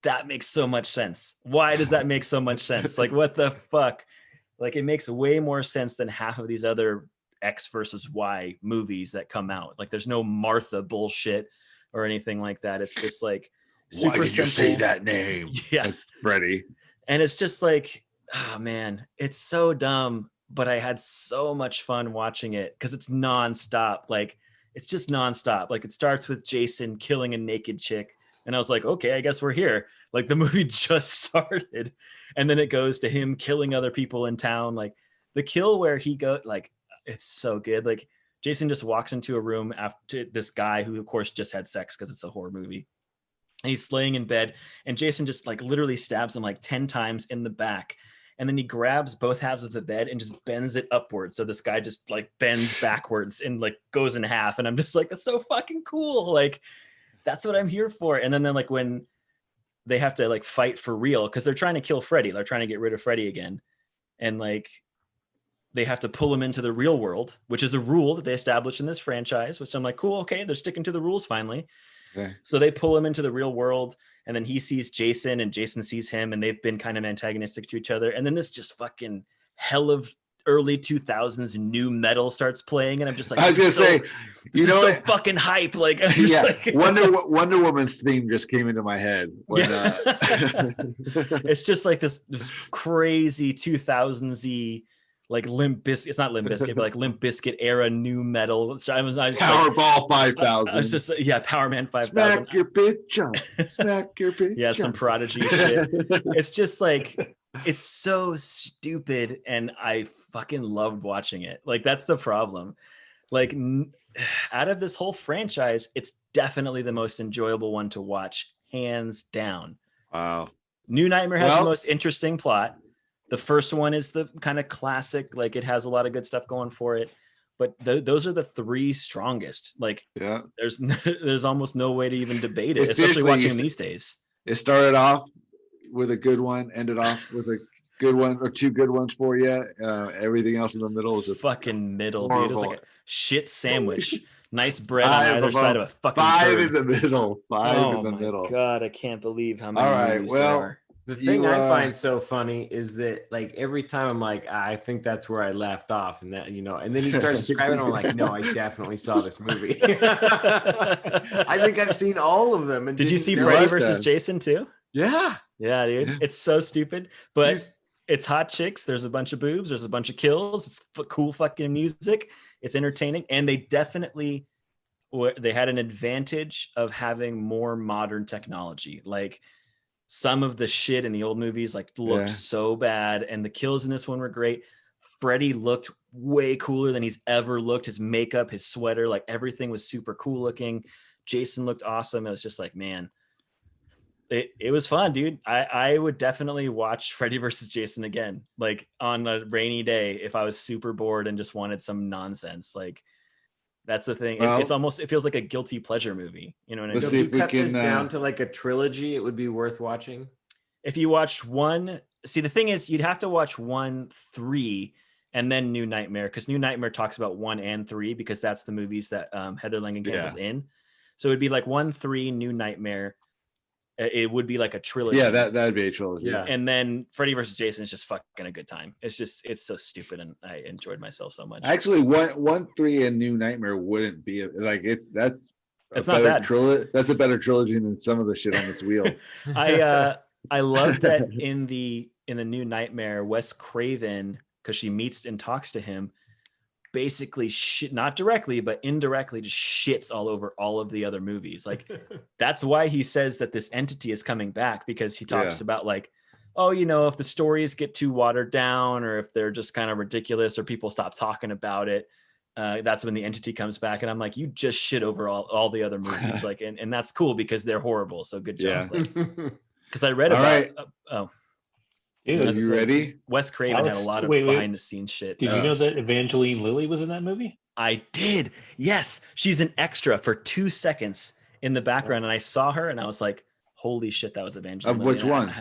that makes so much sense. Why does that make so much sense? Like, what the fuck? Like, it makes way more sense than half of these other X versus Y movies that come out. Like, there's no Martha bullshit or anything like that. It's just like super Why did simple. You say that name? Yeah, it's Freddy. And it's just like, oh man, it's so dumb. But I had so much fun watching it because it's nonstop. Like, it's just nonstop. Like, it starts with Jason killing a naked chick. And I was like, okay, I guess we're here. Like, the movie just started. And then it goes to him killing other people in town. Like, the kill where he go like, it's so good. Like Jason just walks into a room after this guy who of course just had sex because it's a horror movie. And he's laying in bed and Jason just like literally stabs him like 10 times in the back. And then he grabs both halves of the bed and just bends it upwards. So this guy just like bends backwards and like goes in half. And I'm just like, that's so fucking cool. Like, that's what I'm here for. And then like when they have to like fight for real, because they're trying to kill Freddy. They're trying to get rid of Freddy again. And like, they have to pull him into the real world, which is a rule that they established in this franchise, which I'm like, cool, okay, they're sticking to the rules finally. Okay. So they pull him into the real world, and then he sees Jason and Jason sees him, and they've been kind of antagonistic to each other. And then this just fucking hell of early 2000s new metal starts playing, and I'm just like, I was gonna say, you know, so fucking hype. Like, I'm just like Wonder Woman's theme just came into my head. When, it's just like this crazy 2000s-y, like Limp Bizkit. It's not Limp Bizkit, but like Limp Bizkit era new metal. So I was Powerball 5000. I was just Power Man 5000. Smack your bitch up. Smack your bitch. Yeah, some Prodigy shit. It's just like, it's so stupid, and I fucking loved watching it. Like, that's the problem. Like, out of this whole franchise, it's definitely the most enjoyable one to watch, hands down. Wow. New Nightmare has the most interesting plot. The first one is the kind of classic, like it has a lot of good stuff going for it, but those are the three strongest. Like, there's almost no way to even debate it, especially watching these days. It started off with a good one, ended off with a good one or two good ones for you. Everything else in the middle is just fucking middle, dude. It's like a shit sandwich. Nice bread on either side of a fucking five in the middle. Five in the middle. Oh my God, I can't believe how many. All right, well. There are. The thing I find so funny is that like every time I'm like, I think that's where I left off, and that, you know, and then he starts describing, I'm like, no, I definitely saw this movie. I think I've seen all of them. And did you see Freddy versus Jason too? Yeah, dude, it's so stupid, but it's hot chicks. There's a bunch of boobs. There's a bunch of kills. It's cool fucking music. It's entertaining, and they definitely they had an advantage of having more modern technology, like. Some of the shit in the old movies like looked so bad, and the kills in this one were great. Freddy looked way cooler than he's ever looked. His makeup, his sweater, like everything was super cool looking. Jason looked awesome. It was just like, man, it was fun, dude. I would definitely watch Freddy versus Jason again, like on a rainy day if I was super bored and just wanted some nonsense. Like, that's the thing. Well, it feels like a guilty pleasure movie. You know what I mean? So if you cut this down to like a trilogy, it would be worth watching. If you watch one, see, the thing is, you'd have to watch 1, 3, and then New Nightmare, because New Nightmare talks about 1 and 3, because that's the movies that Heather Langenkamp was in. So it'd be like 1, 3, New Nightmare. It would be like a trilogy. Yeah, that'd be a trilogy. Yeah. And then Freddy versus Jason is just fucking a good time. It's so stupid, and I enjoyed myself so much. Actually, 1, 3, and New Nightmare wouldn't be like that's not bad. That's a better trilogy than some of the shit on this wheel. I love that in the New Nightmare, Wes Craven, because she meets and talks to him, basically shit, not directly but indirectly, just shits all over all of the other movies. Like, that's why he says that this entity is coming back, because he talks about like, oh, you know, if the stories get too watered down, or if they're just kind of ridiculous, or people stop talking about it, that's when the entity comes back. And I'm like, you just shit over all the other movies. Like, and that's cool because they're horrible. So good job. Because I read about Dude, are you ready? Wes Craven had a lot of behind the scenes shit. Did you know that Evangeline Lilly was in that movie? I did. Yes. She's an extra for 2 seconds in the background. And I saw her and I was like, holy shit, that was Evangeline Lilly. Which one?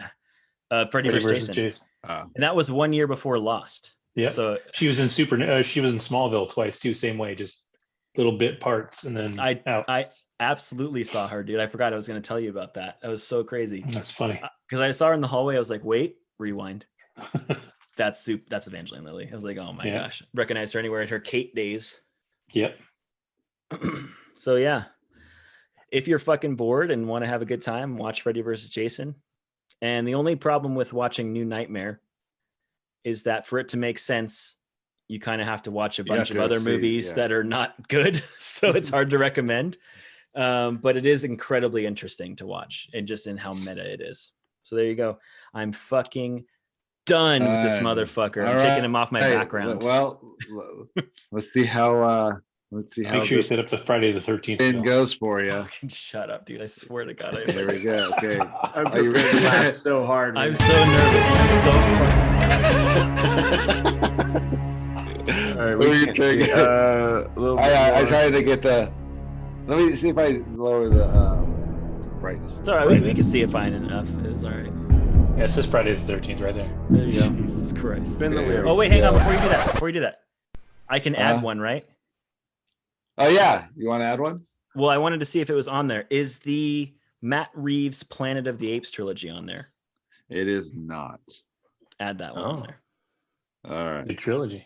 Freddy versus Jason. And that was 1 year before Lost. Yeah. So she was in she was in Smallville twice too, same way, just little bit parts, and then I absolutely saw her, dude. I forgot I was going to tell you about that. That was so crazy. That's funny. Because I saw her in the hallway. I was like, wait, rewind. That's Evangeline Lilly. I was like, oh my gosh. Recognize her anywhere at her Kate days. Yep. So yeah. If you're fucking bored and want to have a good time, watch Freddy versus Jason. And the only problem with watching New Nightmare is that for it to make sense, you kind of have to watch a bunch of other movies that are not good. So it's hard to recommend. But it is incredibly interesting to watch, and just in how meta it is. So there you go. I'm fucking done with this motherfucker. I'm taking him off my background. Well, let's see how Make sure you set up the Friday the 13th. It goes for you. Fucking shut up, dude. I swear to God. There we go. Okay. I'm prepared to laugh so hard. I'm so nervous. I'm so All right, we can't see. A little bit I more. tried to get the. Let me see if I lower the brightness. It's all right. We can see it fine enough. It's all right. Yeah, it says Friday the 13th right there. There you go. Jesus Christ. Spin the wheel. Oh, wait, hang on. Before you do that, I can add one, right? Oh, yeah. You want to add one? Well, I wanted to see if it was on there. Is the Matt Reeves Planet of the Apes trilogy on there? It is not. Add that one on there. All right. The trilogy.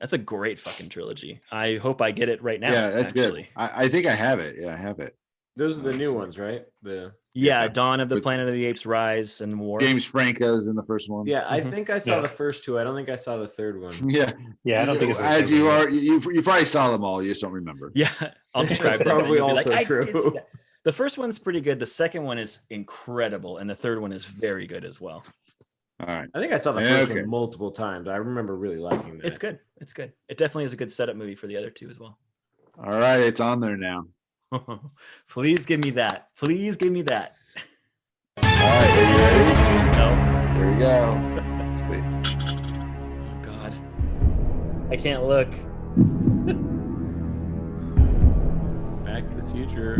That's a great fucking trilogy. I hope I get it right now. Yeah, that's actually. good. I think I have it. Yeah, I have it. Those are the new ones, right? Dawn of the Planet of the Apes, Rise and War. James Franco's in the first one. Yeah, I think I saw the first two. I don't think I saw the third one. Yeah. Yeah, I don't think it's as you are. You probably saw them all. You just don't remember. Yeah, I'll describe them. Probably and you'll be also like, true. I did see that. The first one's pretty good. The second one is incredible, and the third one is very good as well. All right. I think I saw the first one multiple times. I remember really liking that. It's good. It's good. It definitely is a good setup movie for the other two as well. All right, it's on there now. Please give me that. Please give me that. All right, are you ready? No. Here we go. Let's see. Oh God. I can't look. Back to the Future.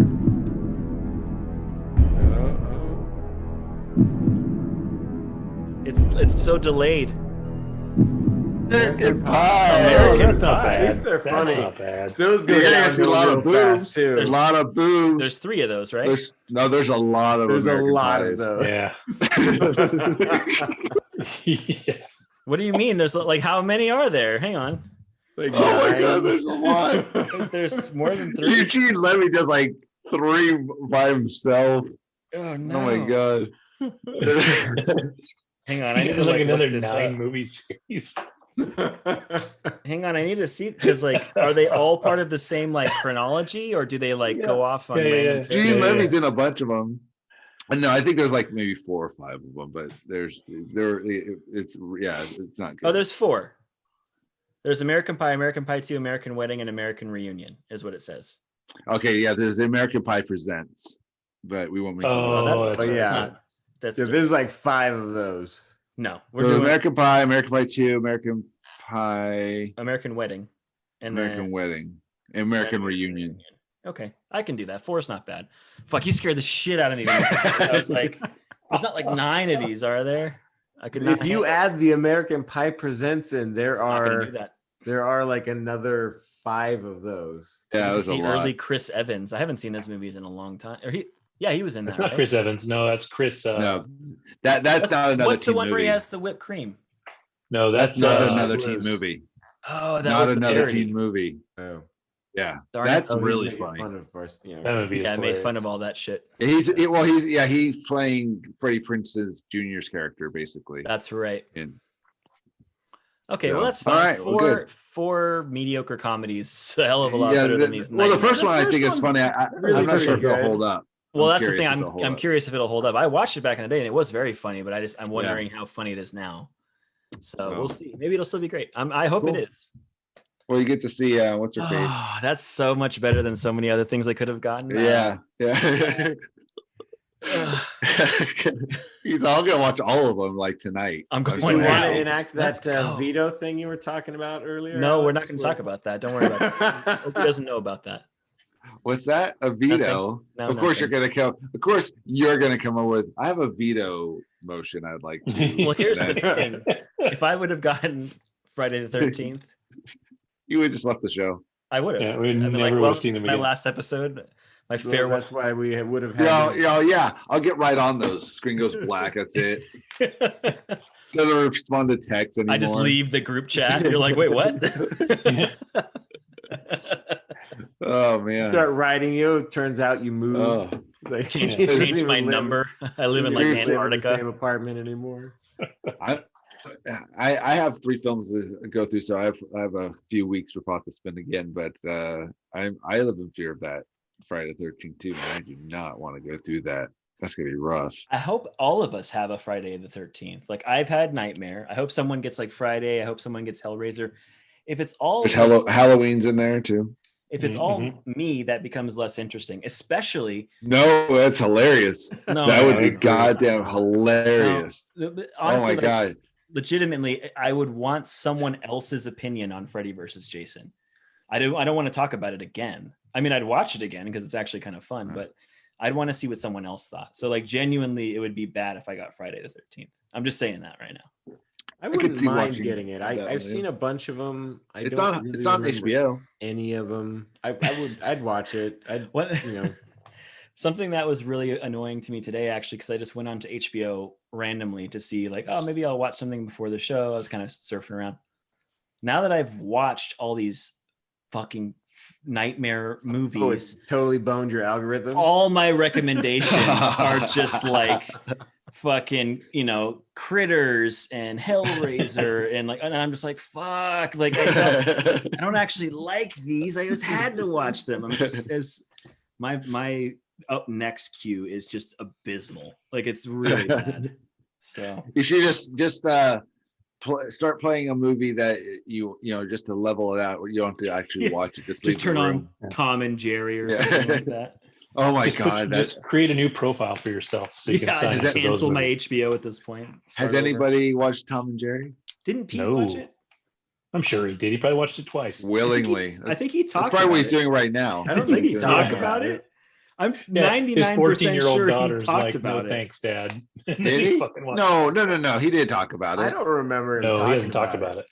It's so delayed. American Pie. That's not bad. At least they're funny. That's not bad. Those go Yeah, down it's a lot real of boobs. fast, too. There's a lot of boobs. There's 3 of those, right? There's a lot of. There's American a lot Pies. of those. Yeah. Yeah. What do you mean? There's like how many are there? Hang on. Like Oh my 9. God, there's a lot. I think there's more than 3. Eugene Levy does like 3 by himself. Oh no. Oh my God. Hang on. I need to like look another this 9 up. movie series. Hang on. I need to see because like are they all part of the same like chronology or do they like go off on random? Gene Levy's in a bunch of them. No, I think there's like maybe 4 or 5 of them, but it's not good. Oh, there's 4. There's American Pie, American Pie 2, American Wedding, and American Reunion is what it says. Okay, yeah, there's the American Pie Presents, but we won't mention Oh, that. that's yeah. That's There's like 5 of those. no. We're So doing American Pie 2, American Pie, American Wedding, and American then Wedding, American Reunion. Okay, I can do that. 4 is not bad. Fuck, you scared the shit out of me. I was like, there's not like 9 of these, are there? I could not. If you handle it. add the American Pie Presents in, there I'm not gonna do are that. there are like another 5 of those. I Yeah, need to there's a see lot. early Chris Evans. I haven't seen those movies in a long time. Or he was in That's that. not right? Chris Evans. No, that's Chris. No, that's not another What's the teen one where movie. he has the whipped cream? No, That's that's not another Blues. teen movie. Oh, that Not was the another parody. teen movie. Oh. Yeah, Darn it. that's Oh, he's really making funny. Fun of us, you know. that movie. Yeah, I is made fun hilarious. of all that shit. He's playing Freddie Prinze's Jr.'s character basically. That's right. And Okay, So, well that's all fine. right, well, good. Four mediocre comedies, a hell of a lot better than these. Well, the 90s. first one I think is one's funny. I'm really not sure if pretty it'll good. hold up. Well, I'm that's the curious thing. if it'll hold I'm up. curious if it'll hold up. I watched it back in the day, and it was very funny. But I'm wondering how funny it is now. So So- we'll see. Maybe it'll still be great. I hope Cool. it is. Well, you get to see what's her face. Oh, that's so much better than so many other things I could have gotten. Yeah. He's all gonna watch all of them like tonight. I'm going Do you Wow. want now. to enact Let's that go. veto thing you were talking about earlier? No, we're Alex? not going to talk about that. Don't worry about that. Opie doesn't know about that. What's that? A veto? No, of course nothing. you're gonna come. Of course you're gonna come up with. I have a veto motion. I'd like to. Well, here's the that- thing. If I would have gotten Friday the 13th, You would just left the show. I would have. Yeah, we I'd be never like, would well, have seen them my again. last episode, my Well, farewell. that's why we would have had. Yeah. I'll get right on those. Screen goes black. That's it. Doesn't respond to text anymore. I just leave the group chat. You're like, wait, what? Oh man. Start writing you. Turns out you moved. Oh. It's like, change he doesn't change even my live- number. I live in doesn't like even live in the Antarctica. same apartment anymore. I have 3 films to go through, so I have a few weeks before I have to spend again. But I live in fear of that Friday the 13th too. Man, I do not want to go through that. That's gonna be rough. I hope all of us have a Friday the 13th. Like I've had Nightmare. I hope someone gets like Friday. I hope someone gets Hellraiser. If it's all There's like, Halloween's in there too. if it's all me, that becomes less interesting. Especially No, that's hilarious. no, that would be agree. goddamn hilarious. no, but Oh honestly, my like, god. legitimately, I would want someone else's opinion on Freddy versus Jason. I don't want to talk about it again. I mean, I'd watch it again because it's actually kind of fun, but I'd want to see what someone else thought. So like genuinely, it would be bad if I got Friday the 13th. I'm just saying that right now. I wouldn't see mind watching getting it. that I've one, seen a bunch of them. It's on HBO. Any of them. I'd watch it. What? You know. Something that was really annoying to me today, actually, because I just went on to HBO randomly to see, like, oh, maybe I'll watch something before the show. I was kind of surfing around. Now that I've watched all these fucking nightmare movies, Oh, it's totally boned your algorithm. all my recommendations are just like fucking, Critters and Hellraiser and I'm just like, fuck, like I don't actually like these. I just had to watch them. My up next queue is just abysmal. Like it's really bad. So You should just start playing a movie that you just to level it out. You don't have to actually watch it. Just turn on Tom and Jerry or something like that. Oh my Just god! just create a new profile for yourself so you can I sign just up for those cancel my movies. HBO at this point. Has Start over. anybody watched Tom and Jerry? Didn't Pete No. watch it? I'm sure he did. He probably watched it twice. Willingly. I think he That's talked probably about what he's it. doing right now. I don't Did think he he's talk talking about about it? I'm Yeah, 99% his 14-year-old sure he daughter's talked like, about no it. thanks, Dad. And then Did he? fucking watched No. He did talk about I it. don't remember him. No, he talking hasn't talked about it.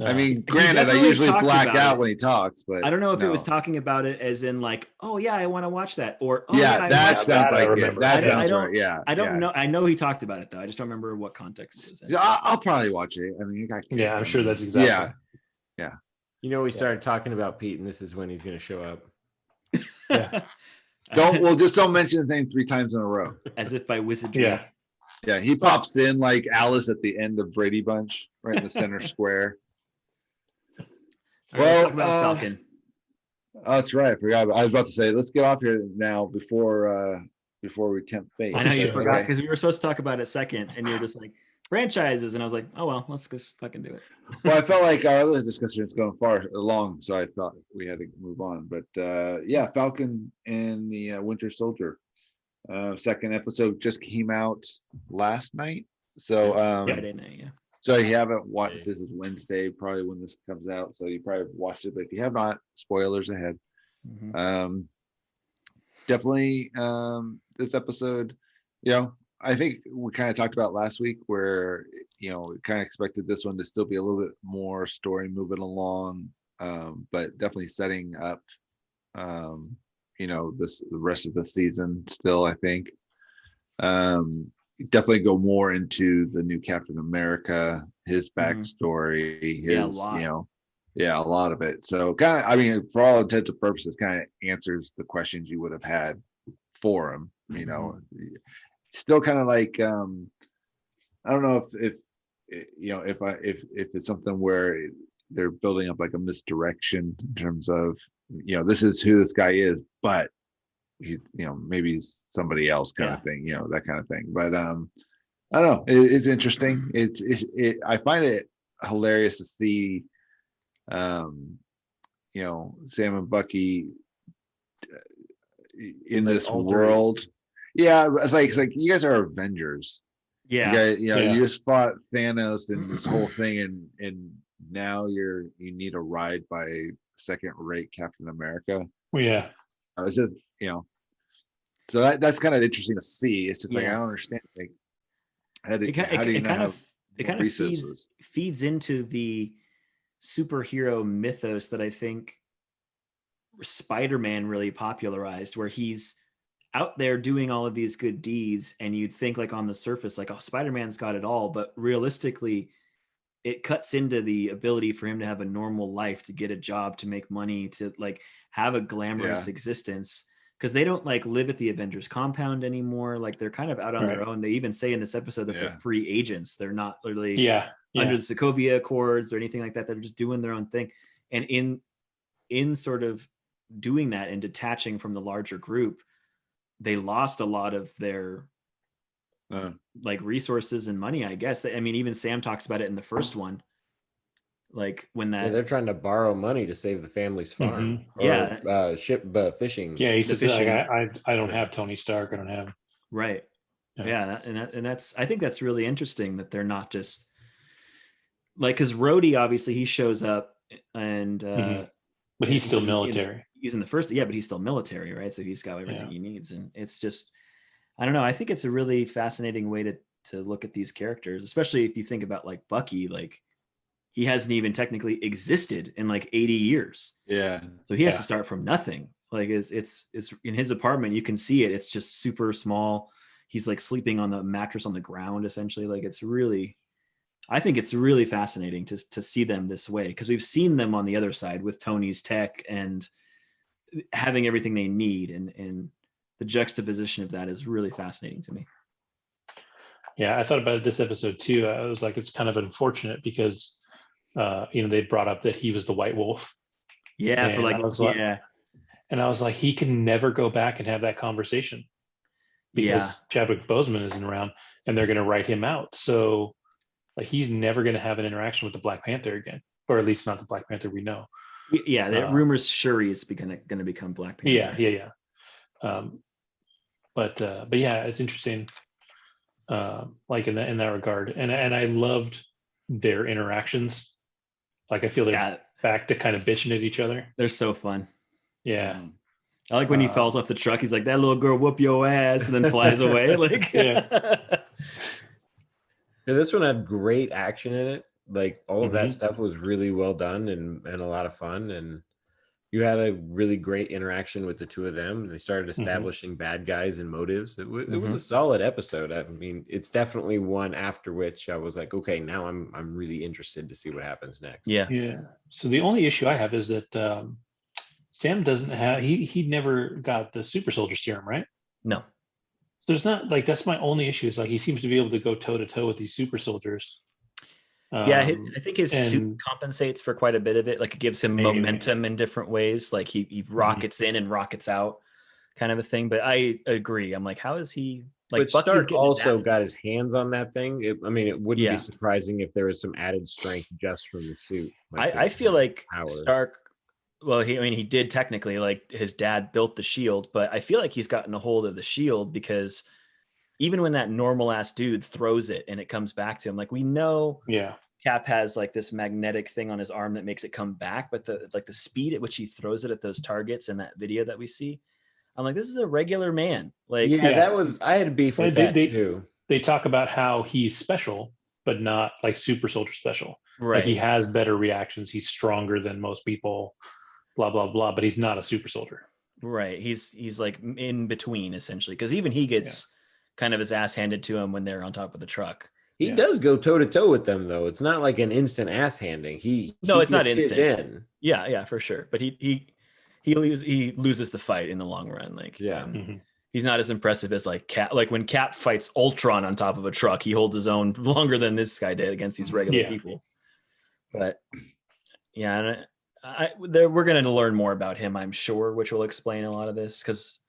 I mean, He granted, I definitely usually talked black about out it. when he talks, but I don't know if it was no. talking about it as in like, oh yeah, I want to watch that, or oh Yeah, I that watched sounds I like it. remember. That I sounds don't- right. Yeah. I don't know. I know he talked about it though. I just don't remember what context it was in. Yeah, I'll probably watch it. I mean, you got kids. Yeah, I'm I sure mean, that's exactly. Yeah. We started talking about Pete, and this is when he's going to show up. Yeah. Just don't mention his name 3 times in a row. As if by wizardry. Yeah. Yeah, he pops in like Alice at the end of Brady Bunch, right in the center square. All right, let's talk about Falcon. Oh, that's right. I forgot. I was about to say, let's get off here now before we tempt fate. I know you Okay. forgot because we were supposed to talk about it second, and you're just like franchises, and I was like, oh well, let's just fucking do it. Well, I felt like our other discussion was going far along, so I thought we had to move on. But yeah, Falcon and the Winter Soldier. Second episode just came out last night. So Friday night, yeah. so you haven't watched, this is Wednesday, probably when this comes out. So you probably watched it, but if you have not, spoilers ahead. Mm-hmm. Definitely this episode, I think we kind of talked about last week where, we kind of expected this one to still be a little bit more story moving along, but definitely setting up, the rest of the season still, I think. Definitely go more into the new Captain America, his backstory, Yeah, a his, lot. a lot of it. So kind of, I mean, for all intents and purposes, kind of answers the questions you would have had for him, still kind of like, I don't know if it's something where they're building up like a misdirection in terms of, this is who this guy is, but he's, maybe he's somebody else kind of thing, that kind of thing. But I don't know. It's interesting. I find it hilarious to see, Sam and Bucky in this world. Yeah, it's like you guys are Avengers. Yeah. You just fought Thanos and this whole thing, and now you need a ride by second-rate Captain America. Yeah. It's just, so that's kind of interesting to see. It's just like, I don't understand. Like, It kind of feeds into the superhero mythos that I think Spider-Man really popularized, where he's out there doing all of these good deeds, and you'd think like on the surface, like, oh, Spider-Man's got it all, but realistically, it cuts into the ability for him to have a normal life, to get a job, to make money, to like have a glamorous existence, because they don't like live at the Avengers compound anymore. Like they're kind of out on their own. They even say in this episode that they're free agents. They're not literally under the Sokovia Accords or anything like that. They're just doing their own thing. And in sort of doing that and detaching from the larger group, they lost a lot of their like resources and money, I guess. I mean, even Sam talks about it in the first one. Like when that they're trying to borrow money to save the family's farm. Fishing. Yeah, he says like, fishing. I don't have Tony Stark. I don't have. Right. Yeah, and that's I think that's really interesting that they're not just like, because Rhodey obviously he shows up and but he's still military. He's in the first, but he's still military, right? So he's got everything he needs, and it's just, I don't know. I think it's a really fascinating way to look at these characters, especially if you think about like Bucky, like he hasn't even technically existed in like 80 years. Yeah. So he has to start from nothing. Like it's in his apartment. You can see it. It's just super small. He's like sleeping on the mattress on the ground, essentially. Like I think it's really fascinating to see them this way, because we've seen them on the other side with Tony's tech and having everything they need, and the juxtaposition of that is really fascinating to me. Yeah, I thought about this episode too. I was like, it's kind of unfortunate because they brought up that he was the White Wolf. Yeah, and I was like, he can never go back and have that conversation because Chadwick Boseman isn't around, and they're going to write him out. So like he's never going to have an interaction with the Black Panther again, or at least not the Black Panther we know. Yeah, the rumors Shuri is going to become Black Panther. Yeah. But yeah, it's interesting. Like in that regard, and I loved their interactions. Like I feel they're back to kind of bitching at each other. They're so fun. Yeah. I like when he falls off the truck. He's like, "That little girl whoop your ass," and then flies away. Like, This one had great action in it. Like all of that stuff was really well done and a lot of fun. And you had a really great interaction with the two of them. They started establishing bad guys and motives. It was a solid episode. I mean, it's definitely one after which I was like, okay, now I'm really interested to see what happens next. Yeah. So the only issue I have is that Sam doesn't have. He never got the super soldier serum, right? No. So there's not like, that's my only issue. Is like he seems to be able to go toe to toe with these super soldiers. I think his suit compensates for quite a bit of it. Like it gives him momentum in different ways. Like he rockets in and rockets out, kind of a thing. But I agree. I'm like, how is he? Like, but Stark also got his hands on that thing. It wouldn't be surprising if there was some added strength just from the suit. Like I feel like Stark. Well, he did technically, like his dad built the shield, but I feel like he's gotten a hold of the shield because even when that normal ass dude throws it and it comes back to him, like we know, Cap has like this magnetic thing on his arm that makes it come back, but the speed at which he throws it at those targets in that video that we see, I'm like, this is a regular man. Like, that was, I had beef with that too. They talk about how he's special, but not like super soldier special. Right. Like he has better reactions. He's stronger than most people. Blah blah blah, but he's not a super soldier. Right. He's like in between essentially, because even he gets kind of his ass handed to him when they're on top of the truck. He does go toe to toe with them though. It's not like an instant ass handing. It's not instant. Yeah, for sure. But he loses the fight in the long run. Like he's not as impressive as like Cap. Like when Cap fights Ultron on top of a truck, he holds his own longer than this guy did against these regular people. But and we're going to learn more about him, I'm sure, which will explain a lot of this, because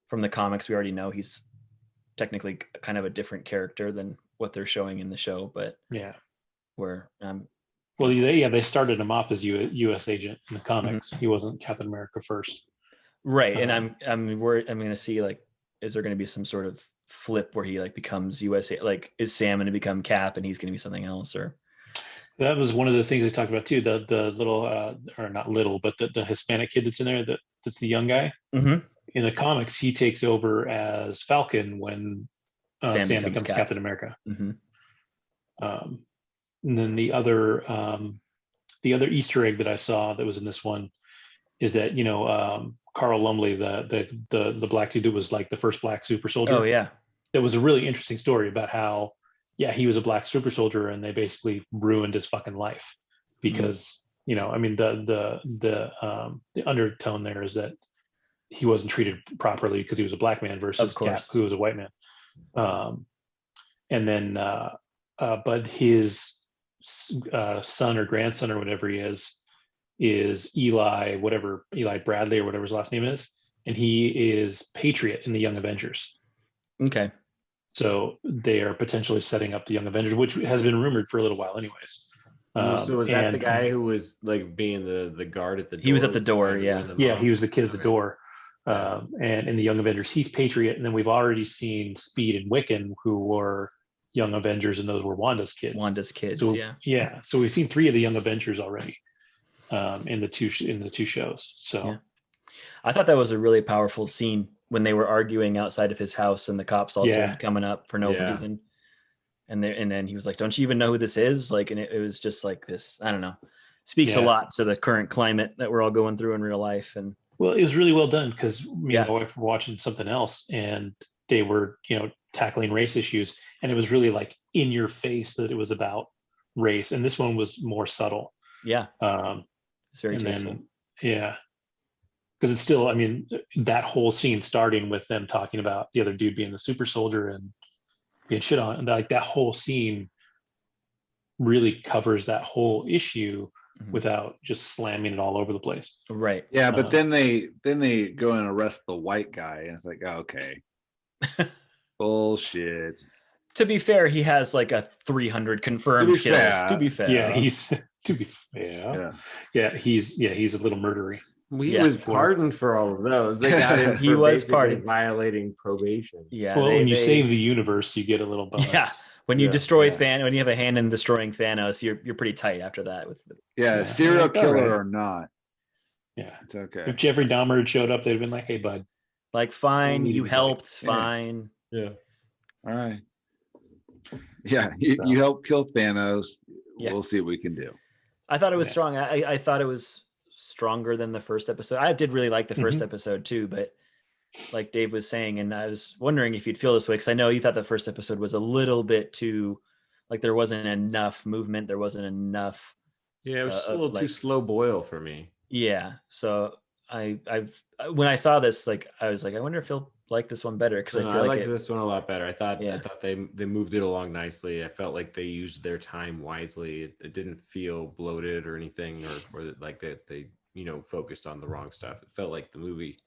from the comics we already know he's technically kind of a different character than what they're showing in the show. But they started him off as U.S. agent in the comics. He wasn't Captain America first, right? And I'm worried. I'm going to see, like, is there going to be some sort of flip where he like becomes USA? Like, is Sam going to become Cap and he's going to be something else? Or that was one of the things they talked about too. The little, or not little, but the Hispanic kid that's in there, that's the young guy. In the comics, he takes over as Falcon when Sam becomes Captain America. And then the other Easter egg that I saw that was in this one is that Carl Lumley, the black dude that was like the first black super soldier. Oh yeah, that was a really interesting story about how. Yeah, he was a black super soldier, and they basically ruined his fucking life because the undertone there is that he wasn't treated properly because he was a black man versus Cap, who was a white man. And then, but his son or grandson or whatever he is Eli Bradley or whatever his last name is. and he is Patriot in the Young Avengers. Okay. So they are potentially setting up the Young Avengers, which has been rumored for a little while, anyways. So was that the guy who was like being the guard at the door? He was at the door, yeah. Yeah, he was the kid at the Okay. door. And in the Young Avengers, he's Patriot. And then we've already seen Speed and Wiccan, who were Young Avengers, and those were Wanda's kids. So, yeah. Yeah. So we've seen 3 of the Young Avengers already in the two shows. So yeah. I thought that was a really powerful scene when they were arguing outside of his house and the cops all started coming up for no reason. And then he was like, "Don't you even know who this is?" Like, and it was just like this, I don't know, speaks a lot to the current climate that we're all going through in real life. And well, it was really well done, because me and my wife were watching something else, and they were, tackling race issues, and it was really like in your face that it was about race. And this one was more subtle. Yeah. It's very tasteful. Because it's still, I mean, that whole scene starting with them talking about the other dude being the super soldier and being shit on, and like that whole scene really covers that whole issue without just slamming it all over the place. Right. Yeah, but then they go and arrest the white guy, and it's like, oh, okay. Bullshit. To be fair, he has like a 300 confirmed kills. To be fair. Yeah, he's to be fair. Yeah, he's a little murdery. He was pardoned for all of those. They got him. He was pardoned, violating probation. Yeah. Well, when you save the universe, you get a little bonus. Yeah. When you destroy when you have a hand in destroying Thanos, you're pretty tight after that. Serial killer or not. Yeah, it's okay. If Jeffrey Dahmer had showed up, they'd have been like, "Hey, bud, like, fine, you helped, fine." Yeah. All right. Yeah, you helped kill Thanos. Yeah. We'll see what we can do. I thought it was strong. I thought it was stronger than the first episode. I did really like the first episode too, but like Dave was saying, and I was wondering if you'd feel this way, because I know you thought the first episode was a little bit too, like, there wasn't enough movement, there wasn't enough. Yeah, it was just a little too slow boil for me. Yeah, so I've when I saw this, like, I was like, I wonder if he'll like this one better, because I liked this one a lot better. I thought they moved it along nicely. I felt like they used their time wisely. It didn't feel bloated or anything, or like they focused on the wrong stuff. It felt like the movie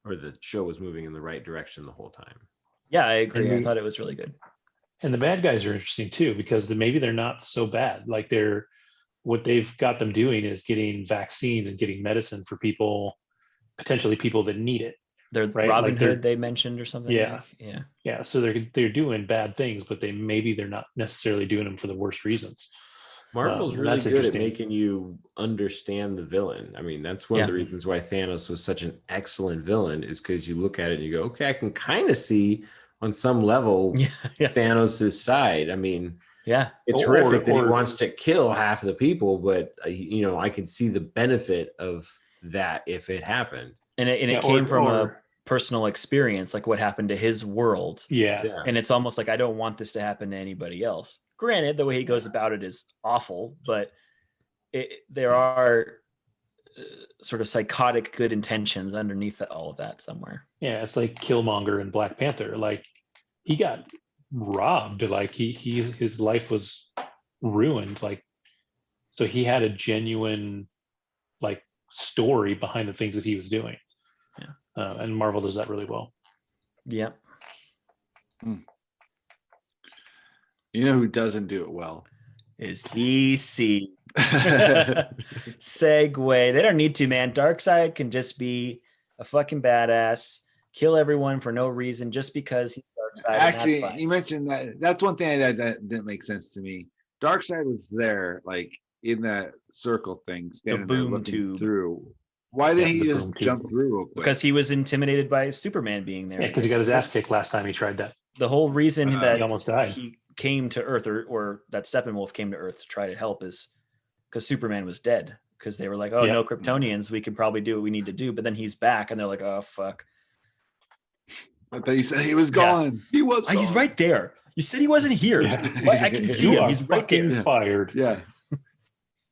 or the show was moving in the right direction the whole time. Yeah, I agree. I thought it was really good. And the bad guys are interesting too, because maybe they're not so bad. Like, what they've got them doing is getting vaccines and getting medicine for people, potentially people that need it. They're right? Robin Hood, they mentioned, or something. Yeah. So they're doing bad things, but they're not necessarily doing them for the worst reasons. Marvel's really good at making you understand the villain. I mean, that's one of the reasons why Thanos was such an excellent villain, is because you look at it and you go, okay, I can kind of see on some level Thanos' side. I mean, it's horrific that he wants to kill half of the people, but I could see the benefit of that if it happened. And it came from a personal experience, like what happened to his world. And it's almost like, I don't want this to happen to anybody else. Granted, the way he goes about it is awful, but there are sort of psychotic good intentions underneath all of that somewhere. Yeah, it's like Killmonger and Black Panther. Like, he got robbed. Like, his life was ruined. Like, so he had a genuine, like, story behind the things that he was doing. And Marvel does that really well. Yep. You know who doesn't do it well? Is DC. Segue. They don't need to, man. Darkseid can just be a fucking badass, kill everyone for no reason just because he's Darkseid. Actually, you mentioned that. That's one thing that didn't make sense to me. Darkseid was there, like, in that circle thing, standing there looking through. Why didn't he just jump through real quick? Because he was intimidated by Superman being there. Yeah, because he got his ass kicked last time he tried that. The whole reason that he almost died. He came to Earth, or that Steppenwolf came to Earth to try to help, is because Superman was dead. Because they were like, oh, no Kryptonians, we can probably do what we need to do. But then he's back, and they're like, oh, fuck. I thought you said he was gone. He was gone. He's right there. You said he wasn't here. I can see him. He's right there. Fired.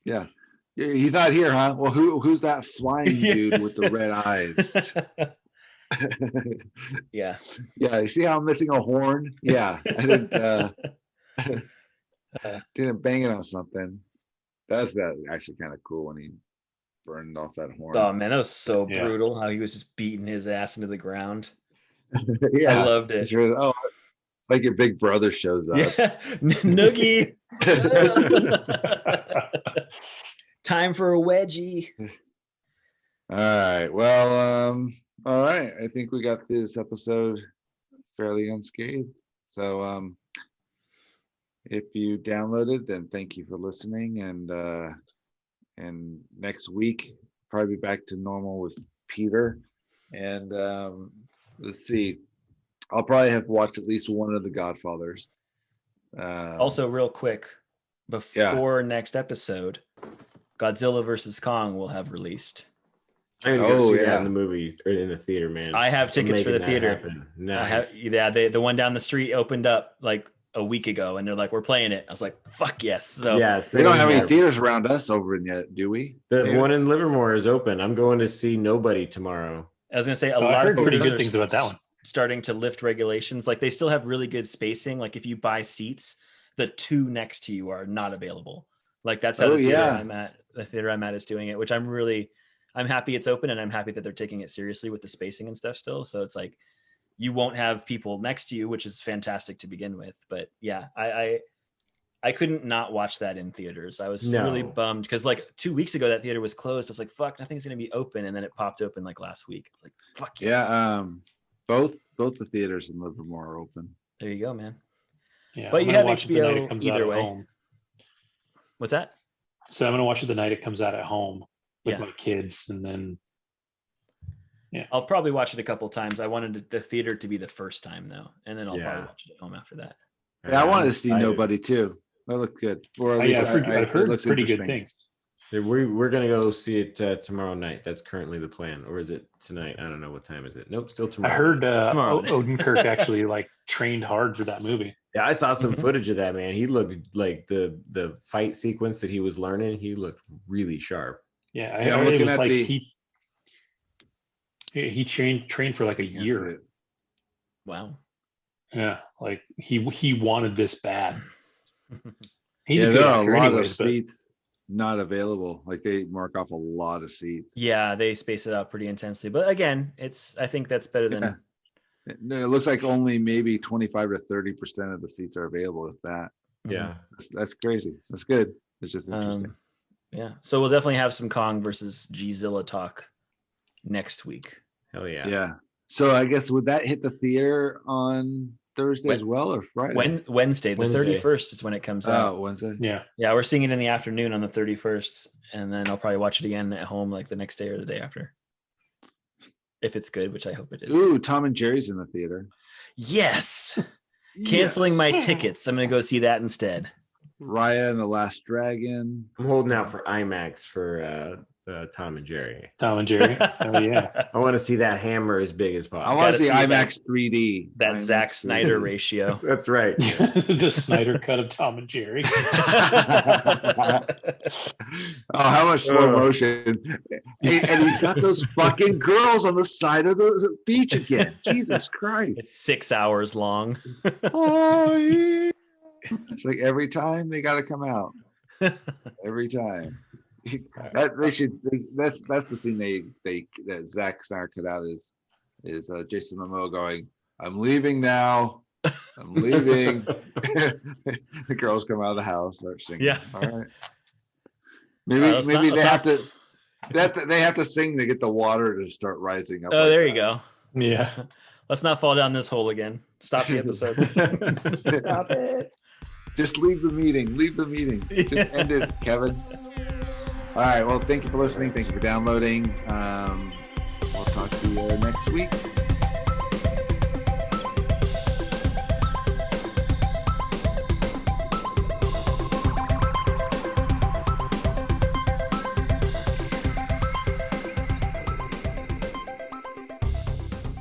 Yeah. He's not here, huh? Well, who's that flying dude with the red eyes? Yeah. You see how I'm missing a horn? Yeah. I didn't bang it on something. That's actually kind of cool when he burned off that horn. Oh man, that was so Yeah. brutal. How he was just beating his ass into the ground. Yeah, I loved it. sure. Oh, like your big brother shows up. Yeah, Noogie. Time for a wedgie. All right. Well, all right. I think we got this episode fairly unscathed. So if you downloaded, then thank you for listening. And next week, probably back to normal with Peter. And let's see. I'll probably have watched at least one of the Godfathers. Also, real quick, before next episode, Godzilla versus Kong will have released. I'm gonna go see that in the movie or in the theater, man. I have tickets for the theater. Nice. The one down the street opened up like a week ago, and they're like, "We're playing it." I was like, "Fuck yes!" So yes, we don't have any theaters around us over in yet, do we? The one in Livermore is open. I'm going to see Nobody tomorrow. I was gonna say I lot heard of pretty theaters good things about that one. Starting to lift regulations. Like they still have really good spacing. Like if you buy seats, the two next to you are not available. Like that's how the theater I'm at. The theater I'm at is doing it, which I'm happy it's open, and I'm happy that they're taking it seriously with the spacing and stuff still. So it's like you won't have people next to you, which is fantastic to begin with. But yeah, I couldn't not watch that in theaters. I was really bummed because like 2 weeks ago that theater was closed. I was like, fuck, nothing's gonna be open, and then it popped open like last week. I was like, fuck yeah. Both the theaters in Livermore are open. There you go, man. Yeah, but I'm you gonna have watch it the night HBO it comes either out way. at home. What's that? So I'm gonna watch it the night it comes out at home with Yeah. my kids, and then I'll probably watch it a couple times. I wanted the theater to be the first time though, and then I'll probably watch it at home after that. Yeah, I wanted to see Nobody too. That looked good. Or at least I've heard pretty good things. We're gonna go see it tomorrow night. That's currently the plan, or is it tonight? I don't know what time is it. Nope, still tomorrow. I heard Odenkirk actually like trained hard for that movie. Yeah, I saw some footage of that, man. He looked like the fight sequence that he was learning. He looked really sharp. Yeah, I heard it was like he trained for like a year. Wow. Yeah, like he wanted this bad. He's there a good are actor a lot anyways, of seats not available. Like they mark off a lot of seats. Yeah, they space it out pretty intensely. But again, I think that's better than. No, it looks like only maybe 25 to 30% of the seats are available. If that. Yeah, that's crazy. That's good. It's just interesting. Yeah, so we'll definitely have some Kong versus G-Zilla talk next week. Hell yeah. Yeah. So I guess would that hit the theater on Thursday as well, or Friday? Wednesday. The 31st is when it comes out. Oh, Wednesday. Yeah. Yeah, we're seeing it in the afternoon on the 31st, and then I'll probably watch it again at home like the next day or the day after. If it's good, which I hope it is. Ooh, Tom and Jerry's in the theater. Yes. Canceling my tickets. I'm going to go see that instead. Raya and the Last Dragon. I'm holding out for IMAX for Tom and Jerry. Tom and Jerry. Oh yeah. I want to see that hammer as big as possible. I want to see IMAX 3D. That IMAX Zack 3D. Snyder ratio. That's right. The Snyder cut of Tom and Jerry. Oh, how much slow motion. And he's got those fucking girls on the side of the beach again. Jesus Christ. It's 6 hours long. Oh, yeah. It's like every time they got to come out. Every time. That's the scene that Zack Snyder cut out is Jason Momoa going, "I'm leaving now. I'm leaving." The girls come out of the house, start singing. Yeah. All right. Maybe they have to sing to get the water to start rising up. Oh, like there that. you go. Yeah. Let's not fall down this hole again. Stop the episode. Stop it. Just leave the meeting. Leave the meeting. Just end it, Kevin. All right. Well, thank you for listening. Thank you for downloading. We'll talk to you next week.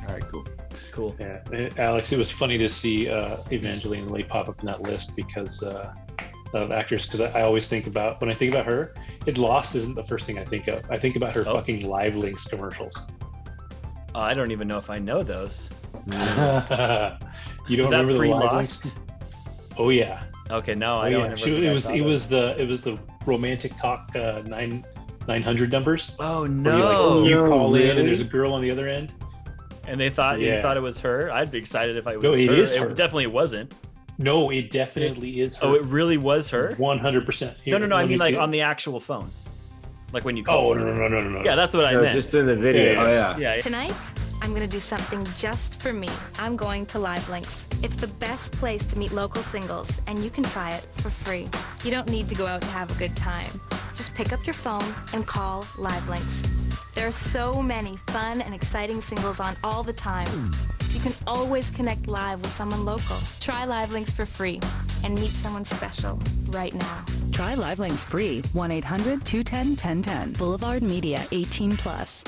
All right. Cool. Yeah, Alex, it was funny to see Evangeline Lilly pop up in that list because of actors. Because I always think about when I think about her, Lost isn't the first thing I think of. I think about her fucking Live Links commercials. Oh, I don't even know if I know those. You don't remember the Live Links? Oh yeah. Okay, no, I Oh, don't. yeah. It was the romantic talk 900 numbers. Oh Where no! you call in really? and there's a girl on the other end. And they thought you Yeah. thought it was her. I'd be excited if I was No, it her. is her. It definitely wasn't. No, it definitely is her. Oh, it really was her. 100%. Here, No. I let me mean, like see it. on the actual phone, like when you Oh call. no. Yeah, that's what I No, meant. just in the video. Yeah. Oh yeah. Yeah. Tonight, I'm going to do something just for me. I'm going to Live Links. It's the best place to meet local singles, and you can try it for free. You don't need to go out to have a good time. Just pick up your phone and call Live Links. There are so many fun and exciting singles on all the time. You can always connect live with someone local. Try Live Links for free and meet someone special right now. Try Live Links free. 1-800-210-1010. Boulevard Media, 18+.